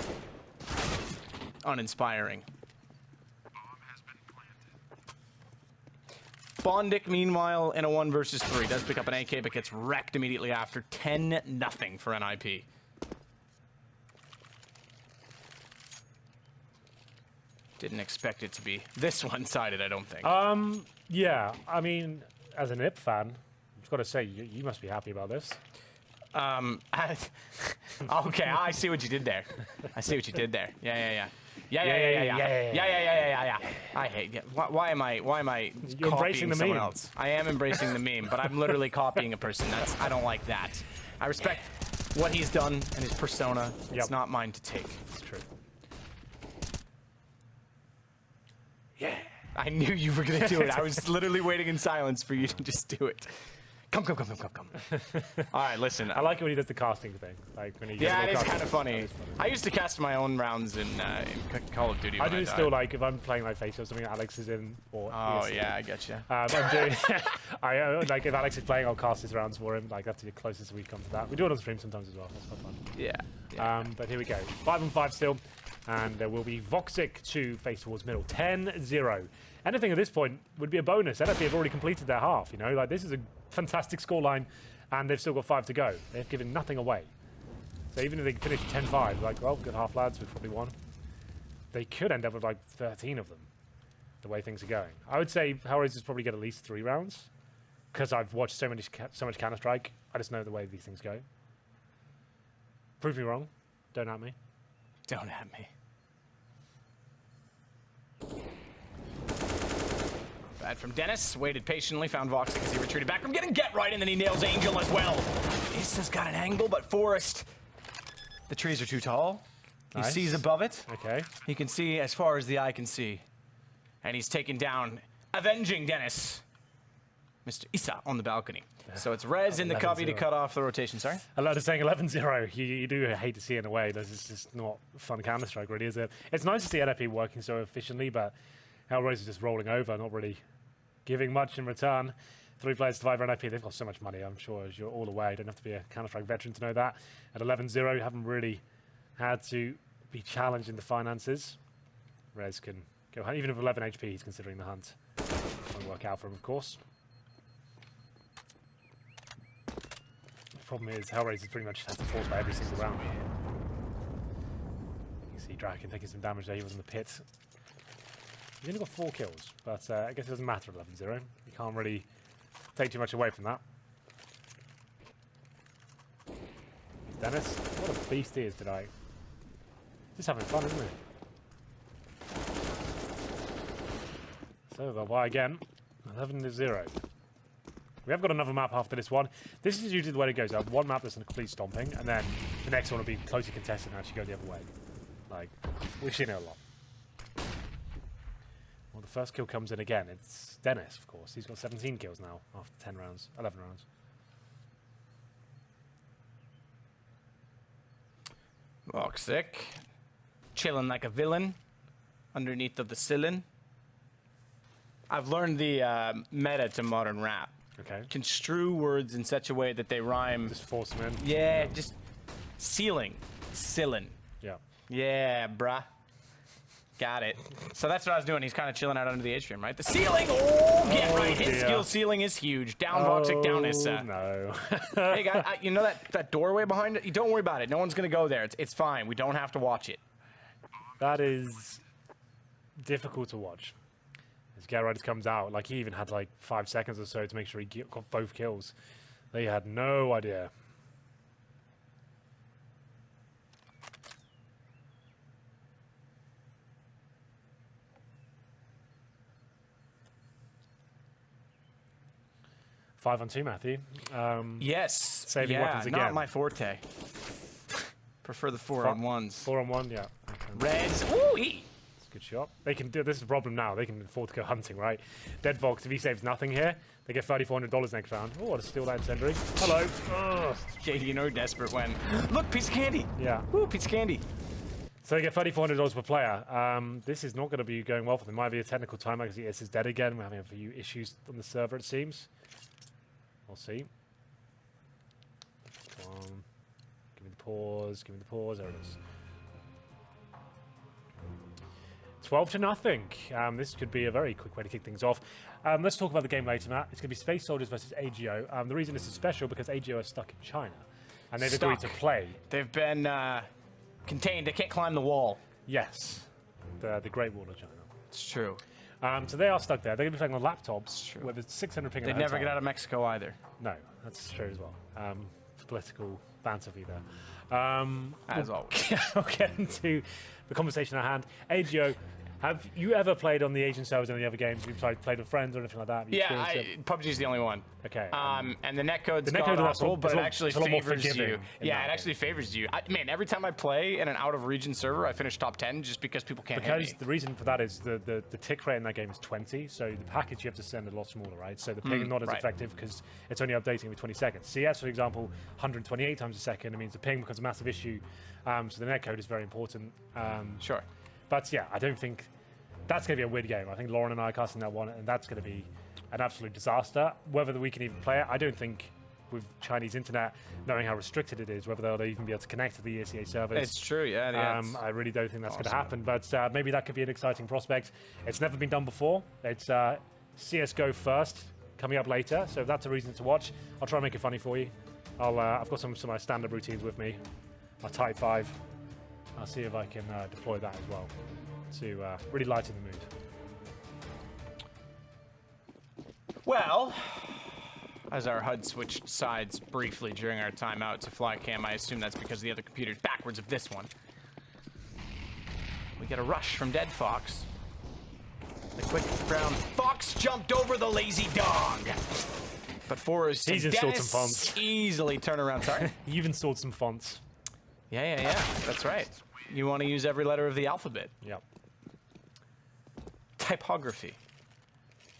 uninspiring. Bondic, meanwhile, in a 1 versus 3, does pick up an AK, but gets wrecked immediately after. 10-0 for NIP. Didn't expect it to be this one-sided, I don't think. Yeah, I mean, as an IP fan, I've got to say, you must be happy about this. Okay, I see what you did there. I see what you did there. Yeah. I hate. Why am I You're embracing the someone meme. else? I am embracing the meme, but I'm literally copying a person. I don't like that. I respect what he's done and his persona. It's not mine to take. It's true. Yeah. I knew you were gonna do it. I was literally waiting in silence for you to just do it. Come. All right, listen. I like it when he does the casting thing. Like when he Yeah, it is kind of funny. I used to cast my own rounds in Call of Duty. I do still like if I'm playing like Face or something. Alex is in. Or Oh yeah, I get you. I'm doing. Like if Alex is playing, I'll cast his rounds for him. Like that's the closest we come to that. We do it on stream sometimes as well. That's quite fun. Yeah. But here we go. 5-on-5 still, and there will be Voxic to face towards middle. 10-0. Anything at this point would be a bonus. NFP have already completed their half. You know, like this is a fantastic scoreline, and they've still got 5 to go. They've given nothing away. So even if they finish 10-5, like, well, good half lads, we've probably won. They could end up with like 13 of them, the way things are going. I would say HellRaisers probably get at least 3 rounds, because I've watched so much Counter-Strike. I just know the way these things go. Prove me wrong. Don't at me. Don't at me. Bad from Dennis. Waited patiently, found Voxic as he retreated back from getting get right, and then he nails Angel as well. Issa's got an angle, but Forrest. The trees are too tall. He sees above it. Okay. He can see as far as the eye can see. And he's taken down, avenging Dennis. Mr. Issa on the balcony. So it's Rez in the cubby to cut off the rotation. Sorry? I love saying 11-0. You do hate to see it in a way. This is just not fun Counter-Strike, really, is it? It's nice to see NFP working so efficiently, but HellRaisers just rolling over, not really giving much in return. 3 players to 5 NFP. They've got so much money, I'm sure, as you're all aware. You don't have to be a Counter-Strike veteran to know that. At 11-0, you haven't really had to be challenged in the finances. Rez can go hunt. Even with 11 HP, he's considering the hunt. Won't work out for him, of course. The problem is, HellRaisers pretty much has to force by every single round. You can see Draken taking some damage there. He was in the pit. He's only got 4 kills, but I guess it doesn't matter at 11-0. You can't really take too much away from that. Dennis, what a beast he is today. Just having fun, isn't he? So they'll buy again. 11-0. We have got another map after this one. This is usually the way it goes. I have one map that's in a complete stomping, and then the next one will be closely contested and actually go the other way. Like, we've seen it a lot. Well, the first kill comes in again. It's Dennis, of course. He's got 17 kills now after 10 rounds, 11 rounds. Voxic, chilling like a villain underneath of the ceiling. I've learned the meta to modern rap. Okay. Construe words in such a way that they rhyme. Just force them in. Yeah, just ceiling, ceiling. Yeah. Yeah, bruh. Got it. So that's what I was doing. He's kind of chilling out under the atrium, right? The ceiling! Oh, get right. His skill ceiling is huge. Down Voxic, down Issa. No. Hey, guys, you know that doorway behind it? Don't worry about it. No one's going to go there. It's fine. We don't have to watch it. That is difficult to watch. As HellRaisers comes out, like he even had like 5 seconds or so to make sure he got both kills. They had no idea. Five on 2, Matthew. Yes. Saving weapons again. Not my forte. Prefer the 4-on-1s. 4-on-1, yeah. Reds. Ooh, E. It's a good shot. They can do this is the problem now. They can afford to go hunting, right? Dead Vox, if he saves nothing here, they get $3,400 next round. Oh, what a steal that incendiary. Hello. Ugh. Yeah, you know desperate when. Look, piece of candy. Yeah. Ooh, piece of candy. So they get $3,400 per player. This is not going to be going well for them. Might be a technical timeout because ES is dead again. We're having a few issues on the server, it seems. We'll see. Come on. Give me the pause. Give me the pause. There it is. 12-0. This could be a very quick way to kick things off. Let's talk about the game later, Matt. It's going to be Space Soldiers versus AGO. The reason this is special because AGO is stuck in China, and they've agreed to play. They've been contained. They can't climb the wall. Yes, the Great Wall of China. It's true. So they are stuck there. They're going to be playing on laptops with a 600 ping. They'd never get out of Mexico either. No, that's true as well. Political banter there. As always. We'll get into the conversation at hand. AGO, have you ever played on the Asian servers in any other games? Have you played with friends or anything like that? Yeah, PUBG's the only one. Okay. And the netcode's god-awful, but it actually favors you. Yeah, it actually favors you. Man, every time I play in an out-of-region server, I finish top 10 just because people can't hit me. Because the reason for that is the tick rate in that game is 20, so the package you have to send a lot smaller, right? So the ping is not as effective because it's only updating every 20 seconds. CS, for example, 128 times a second. It means the ping becomes a massive issue. So the netcode is very important. Sure. But yeah, I don't think that's going to be a weird game. I think Lauren and I are casting that one, and that's going to be an absolute disaster. Whether we can even play it, I don't think with Chinese internet, knowing how restricted it is, whether they'll even be able to connect to the ESEA servers. It's true, yeah. I really don't think that's going to happen, but maybe that could be an exciting prospect. It's never been done before. It's CSGO first, coming up later, so if that's a reason to watch, I'll try and make it funny for you. I've got some of my stand-up routines with me, my Type 5. I'll see if I can deploy that as well to really lighten the mood. Well, as our HUD switched sides briefly during our timeout to fly cam, I assume that's because the other computer's backwards of this one. We get a rush from Dead Fox. The quick brown fox jumped over the lazy dog. But Forrest He's installed some fonts. Easily turn around. Sorry? He even installed some fonts. Yeah. That's right. You want to use every letter of the alphabet. Yep. Typography.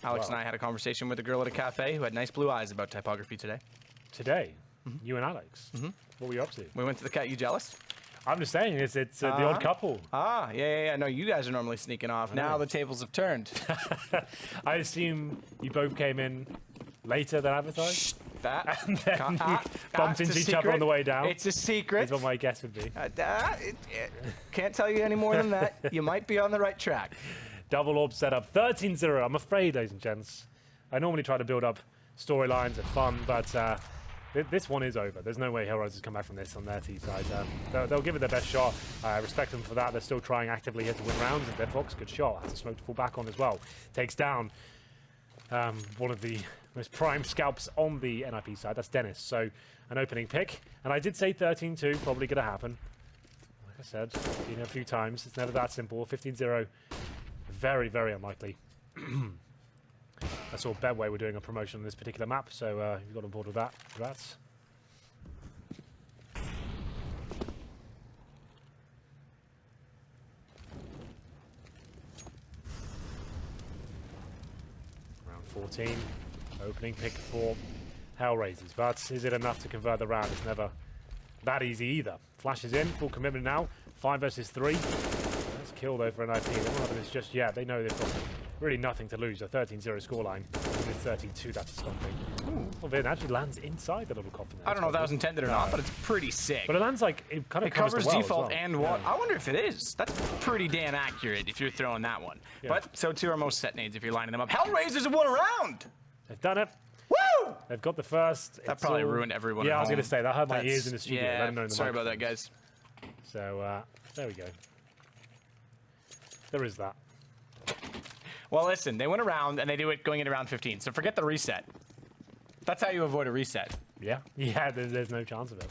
Alex and I had a conversation with a girl at a cafe who had nice blue eyes about typography today. Today? You and Alex? What were you up to? We went to the cat. You jealous? I'm just saying, it's the odd couple. Yeah. No, you guys are normally sneaking off. Now the tables have turned. I assume you both came in later than advertised? That. And then you bumped into each other on the way down? It's a secret. Is what my guess would be. Can't tell you any more than that. You might be on the right track. Double orb setup, 13-0. I'm afraid, ladies and gents. I normally try to build up storylines and fun, but this one is over. There's no way HellRaisers come back from this on their T side. They'll give it their best shot. I respect them for that. They're still trying actively here to win rounds, and Deadfox, good shot. Has a smoke to fall back on as well. Takes down one of the most prime scalps on the NIP side. That's Dennis. So an opening pick. And I did say 13-2, probably going to happen. Like I said, seen it a few times. It's never that simple. 15-0, very, very unlikely. I saw Betway were doing a promotion on this particular map, so if you got on board with that, congrats. Round 14, opening pick for HellRaisers, but is it enough to convert the round? It's never that easy either. Flashes in, full commitment now, 5 versus 3. That's killed over an IP. They won't have this just yet. They know they've got really nothing to lose. A 13-0 scoreline. With 13-2, that's a stomping. Well, it actually lands inside the little coffin. I don't know if that was intended or not, but it's pretty sick. But it lands like, it kind of it covers well default as well. and what? I wonder if it is. That's pretty damn accurate if you're throwing that one. Yeah. But so too are most set nades if you're lining them up. HellRaisers have won a round! They've done it. Woo! They've got the first. That probably ruined everyone. Yeah, at I was home. going to say, that hurt my ears in the studio. Yeah, Let them know in the sorry about that, guys. So, there we go. There is that. Well, listen, they went around and they do it going into round 15, so forget the reset. That's how you avoid a reset. Yeah, yeah, there's no chance of it.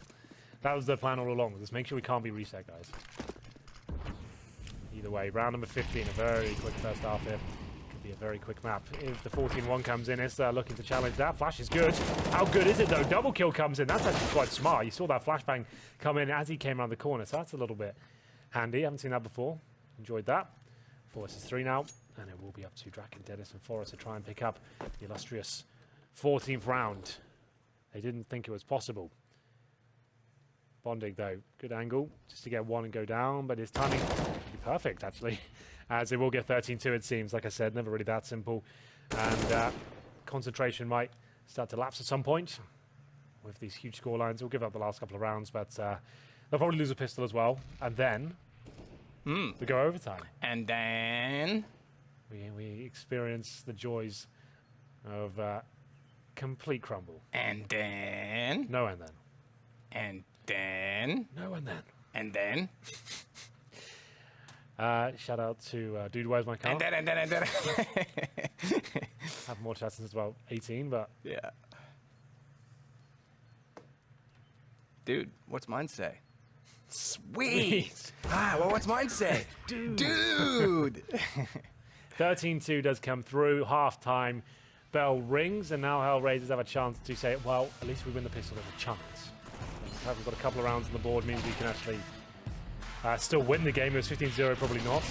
That was the plan all along. Just make sure we can't be reset, guys. Either way, round number 15, a very quick first half here. Could be a very quick map. If the 14-1 comes in, it's looking to challenge that. Flash is good. How good is it, though? Double kill comes in. That's actually quite smart. You saw that flashbang come in as he came around the corner, so that's a little bit handy. Haven't seen that before. Enjoyed that. 4 versus 3 now. And it will be up to Draken, Dennis, and Forrest to try and pick up the illustrious 14th round. They didn't think it was possible. Bonding, though, good angle just to get one and go down, but his timing will be perfect, actually, as it will get 13-2, it seems. Like I said, never really that simple. And concentration might start to lapse at some point with these huge score lines. We'll give up the last couple of rounds, but they'll probably lose a pistol as well. And then they go overtime. And then we experience the joys of complete crumble. And then No and then. And then No and then. And then Shout out to Dude, Where's My Car? And then Have more chats since about 18, but yeah. Dude, what's mine say? Sweet. Well, what's mine say? Dude. 13-2 does come through. Half-time bell rings, and now HellRaisers have a chance to say, well, at least we win the pistol. There's a chance. We've got a couple of rounds on the board, means we can actually still win the game. It was 15-0, probably not.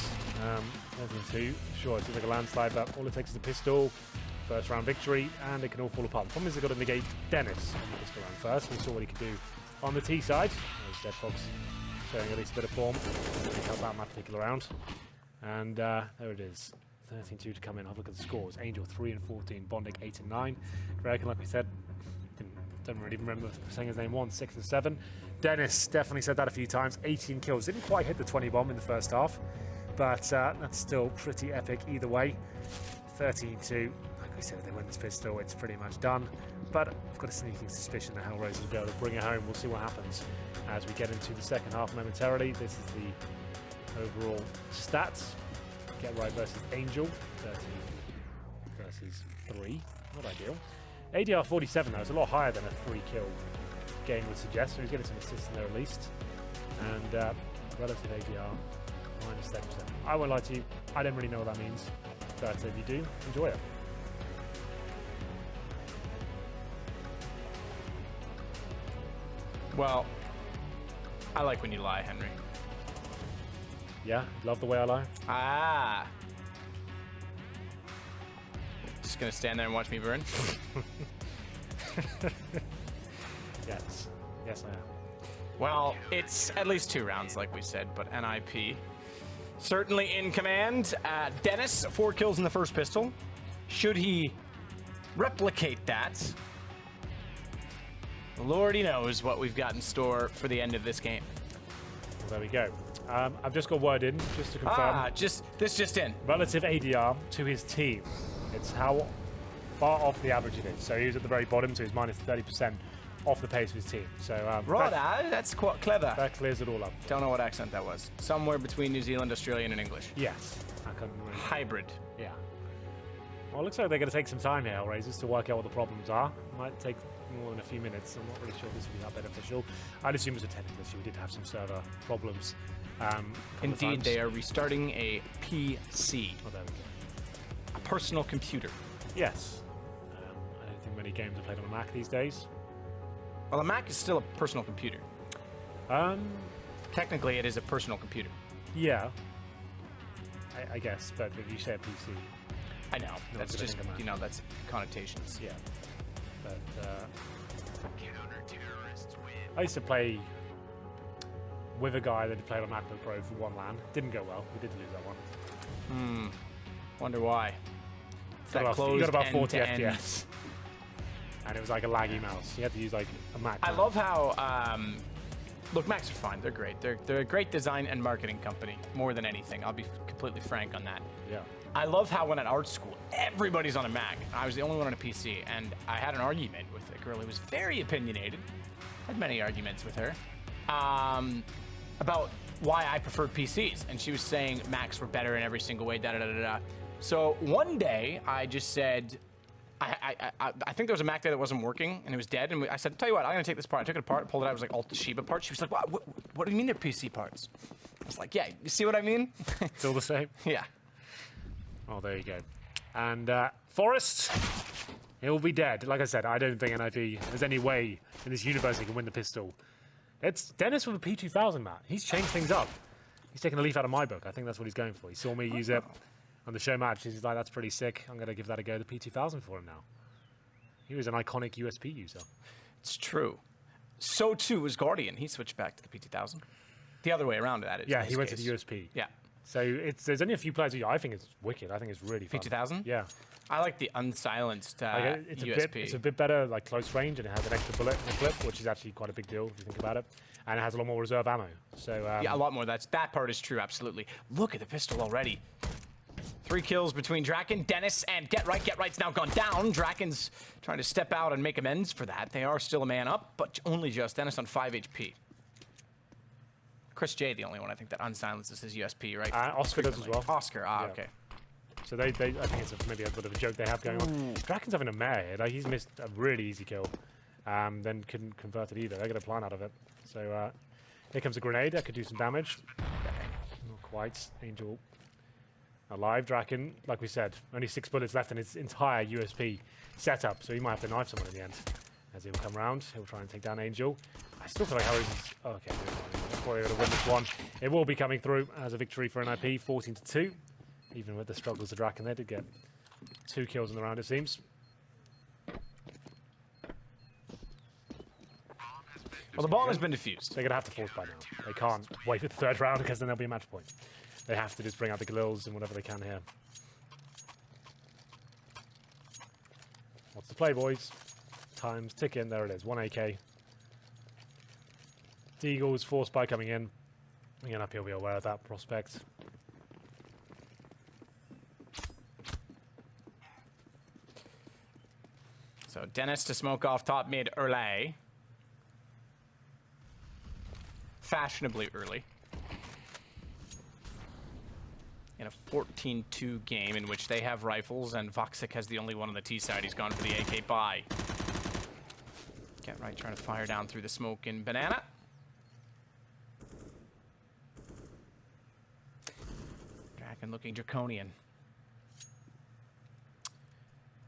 13-2, sure, it seems like a landslide, but all it takes is a pistol. First round victory, and it can all fall apart. The problem is they've got to negate Dennis on the pistol round first. We saw what he could do on the T side. There's Deadfox showing at least a bit of form. He helped out in that particular round. And there it is. 13-2 to come in. Have a look at the scores. Angel 3 and 14, Bonding 8 and 9. Dragon, like we said, don't really remember saying his name once, 6 and 7. Dennis definitely said that a few times. 18 kills. Didn't quite hit the 20 bomb in the first half, but that's still pretty epic either way. 13-2. Like we said, if they win this pistol, it's pretty much done. But I've got a sneaking suspicion that HellRaisers will be able to bring it home. We'll see what happens as we get into the second half momentarily. This is the overall stats. Get Right versus Angel, 13 versus 3. Not ideal. ADR 47 though, it's a lot higher than a 3-kill game would suggest, so he's getting some assists in there at least. And relative ADR, minus 10%. I won't lie to you, I don't really know what that means, but if you do, enjoy it. Well, I like when you lie, Henry. Yeah, love the way I lie. Ah. Just gonna stand there and watch me burn. Yes. Yes, I am. Well, it's at least 2 rounds, like we said, but NIP certainly in command. Dennis, 4 kills in the first pistol. Should he replicate that? Lordy knows what we've got in store for the end of this game. Well, there we go. I've just got word in, just to confirm. This just in. Relative ADR to his team. It's how far off the average it is. So he was at the very bottom, so he's minus 30% off the pace of his team. So That's quite clever. that clears it all up. Don't know what accent that was. Somewhere between New Zealand, Australian, and English. Yes. I couldn't really. Hybrid. Yeah. Well, it looks like they're going to take some time here, HellRaisers, to work out what the problems are. Might take more than a few minutes. I'm not really sure this will be that beneficial. I'd assume it was a technical issue. We did have some server problems. Indeed, they are restarting a PC, Oh, there we go. a personal computer. Yes. I don't think many games are played on a Mac these days. Well, a Mac is still a personal computer. Technically, it is a personal computer. Yeah. I guess, but if you say a PC, I know. No, That's it's a just, different that's connotations. yeah. But I used to play with a guy that played on MacBook Pro for 1 LAN. Didn't go well. We did lose that one. Wonder why. It's that You closed got about 40 end-to-end. FPS. And it was like a laggy mouse. You had to use like a Mac. I mouse. love how, look, Macs are fine. They're great. They're a great design and marketing company, more than anything. I'll be completely frank on that. Yeah. I love how when at art school, everybody's on a Mac. I was the only one on a PC, and I had an argument with a girl who was very opinionated. Had many arguments with her about why I preferred PCs, and she was saying Macs were better in every single way. Da da da da da. So one day, I just said, I think there was a Mac there that wasn't working, and it was dead. And I said, tell you what, I'm gonna take this part. I took it apart, pulled it out. It was like all Toshiba parts. She was like, what do you mean they're PC parts? I was like, yeah, you see what I mean? Still the same? Yeah. Oh, there you go. And Forrest, he'll be dead. Like I said, I don't think NIP there's any way in this universe he can win the pistol. It's Dennis with a P2000, Matt. He's changed things up. He's taking a leaf out of my book. I think that's what he's going for. He saw me use it on the show match. He's like, that's pretty sick. I'm going to give that a go. The P2000 for him now. He was an iconic USP user. It's true. So too was Guardian. He switched back to the P2000. The other way around, that is. Yeah, he went to the USP. Yeah. So there's only a few players who I think it's wicked. I think it's really fun. P2000? Yeah. I like the unsilenced It's USP. it's a bit better, like close range, and it has an extra bullet in the clip, which is actually quite a big deal if you think about it. And it has a lot more reserve ammo. So yeah, a lot more. That part is true, absolutely. Look at the pistol already. 3 kills between Draken, Dennis, and Get Right. Get Right's now gone down. Draken's trying to step out and make amends for that. They are still a man up, but only just. Dennis on 5 HP. Chris J, the only one I think that unsilences his USP, right? Oscar does as well. Oscar, Yeah. okay. So I think it's maybe a bit of a joke they have going on. Draken's having a mare here. Like, he's missed a really easy kill. Then couldn't convert it either. They got a plan out of it. So here comes a grenade. That could do some damage. Not quite. Angel alive. Draken, like we said, only 6 bullets left in his entire USP setup. So he might have to knife someone in the end. As he'll come round, he'll try and take down Angel. I still feel like HellRaisers. Oh, okay, they're probably going to win this one. It will be coming through as a victory for NIP, 14-2. Even with the struggles of Draken, they did get 2 kills in the round, it seems. Well, the bomb has been defused. They're going to have to force by now. They can't wait for the 3rd round because then there'll be a match point. They have to just bring out the Galils and whatever they can here. What's the play, boys? Time's ticking. There it is. 1 AK. Deagle's force by coming in. Again, NIP will be aware of that prospect. So Dennis to smoke off top mid early. Fashionably early. In a 14-2 game in which they have rifles and Voxic has the only one on the T side. He's gone for the AK buy. Get Right trying to fire down through the smoke in Banana. Draken looking draconian.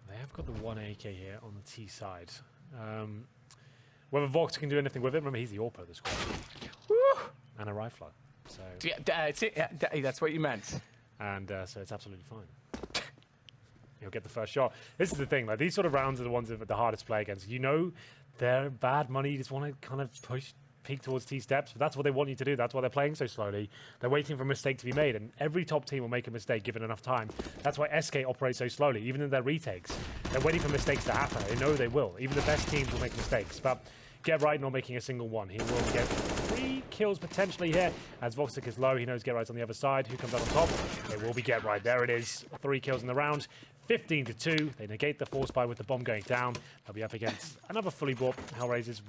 They have got the 1 AK here on the T side. Whether Vox can do anything with it, remember he's the AWP of the squad. And a rifler. So Yeah, that's it. Yeah, that's what you meant. and so it's absolutely fine. he'll get the first shot. This is the thing, like these sort of rounds are the ones that are the hardest to play against. You know they're bad money, you just want to kind of peek towards T-steps, but that's what they want you to do. That's why they're playing so slowly. They're waiting for a mistake to be made, and every top team will make a mistake given enough time. That's why SK operates so slowly, even in their retakes. They're waiting for mistakes to happen. They know they will. Even the best teams will make mistakes, but Get Right not making a single one. He will get 3 kills potentially here, as Voxic is low. He knows Get Right's on the other side. Who comes out on top? It will be Get Right. There it is. 3 kills in the round. 15-2. They negate the force buy with the bomb going down. They'll be up against another fully bought HellRaisers.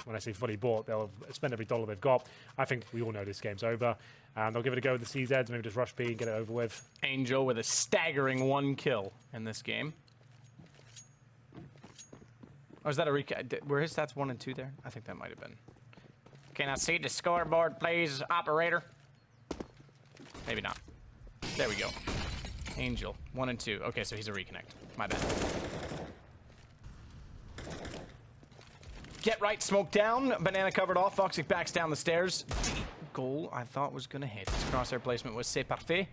When I say fully bought, they'll spend every dollar they've got. I think we all know this game's over. And they'll give it a go with the CZs, maybe just rush B and get it over with. Angel with a staggering 1 kill in this game. Oh, is that a recap? Were his stats 1 and 2 there? I think that might have been. Can I see the scoreboard, please, operator? Maybe not. There we go. Angel, 1 and 2. Okay, so he's a reconnect. My bad. Get Right, smoke down. Banana covered off. Voxic backs down the stairs. Deep goal I thought was going to hit. His crosshair placement was c'est parfait.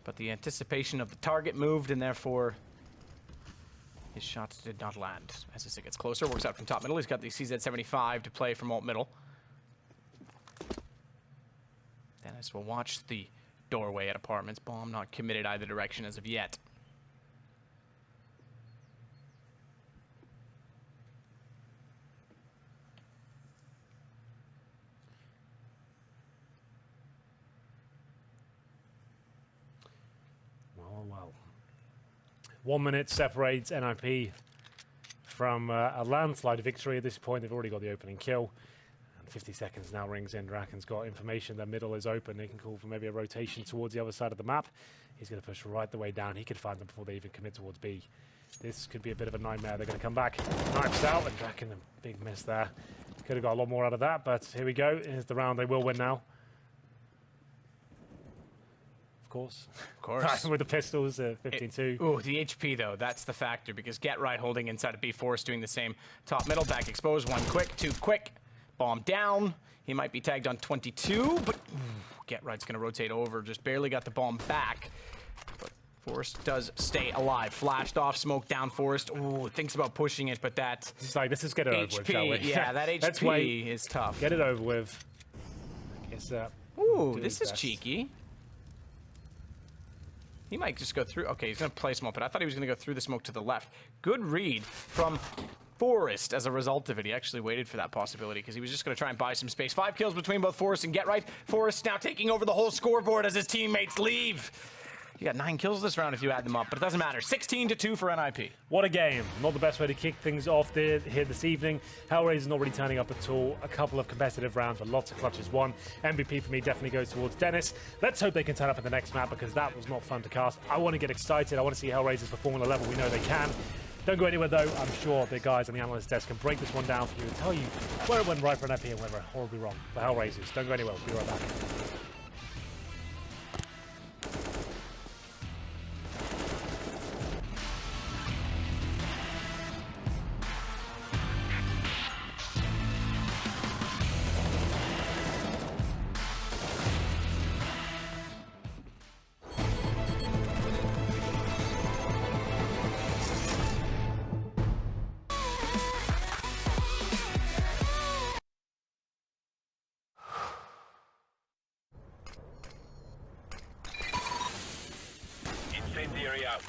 But the anticipation of the target moved, and therefore his shot did not land. As it gets closer, works out from top middle. He's got the CZ75 to play from alt middle. Dennis will watch the doorway at apartments. Bomb not committed either direction as of yet. Well. 1 minute separates NIP from a landslide victory at this point. They've already got the opening kill. And 50 seconds now rings in. Draken's got information. Their middle is open. They can call for maybe a rotation towards the other side of the map. He's going to push right the way down. He could find them before they even commit towards B. This could be a bit of a nightmare. They're going to come back. Knifes out, and Draken, a big miss there. Could have got a lot more out of that, but here we go. Here's the round. They will win now. Of course. With the pistols, 15-2. Ooh, the HP, though, that's the factor, because Get Right holding inside of B. Force doing the same. Top middle, back exposed, 1 quick, 2 quick. Bomb down. He might be tagged on 22, but Get Right's going to rotate over. Just barely got the bomb back. But Forrest does stay alive. Flashed off, smoke down Forrest. Ooh, thinks about pushing it, but that It's like, let's just get it over with, shall we? Yeah, that HP is tough. Get it over with. I guess, ooh, this is cheeky. He might just go through. Okay, he's going to play smoke, but I thought he was going to go through the smoke to the left. Good read from Forrest as a result of it. He actually waited for that possibility because he was just going to try and buy some space. 5 kills between both Forrest and Get Right. Forrest now taking over the whole scoreboard as his teammates leave. You got 9 kills this round if you add them up, but it doesn't matter. 16-2 for NIP. What a game. Not the best way to kick things off here this evening. HellRaisers not really turning up at all. A couple of competitive rounds, but lots of clutches won. MVP for me definitely goes towards Dennis. Let's hope they can turn up in the next map because that was not fun to cast. I want to get excited. I want to see HellRaisers perform on a level we know they can. Don't go anywhere though. I'm sure the guys on the analyst desk can break this one down for you and tell you where it went right for NIP and where it went horribly wrong for HellRaisers. Don't go anywhere. We'll be right back. Incendiary out.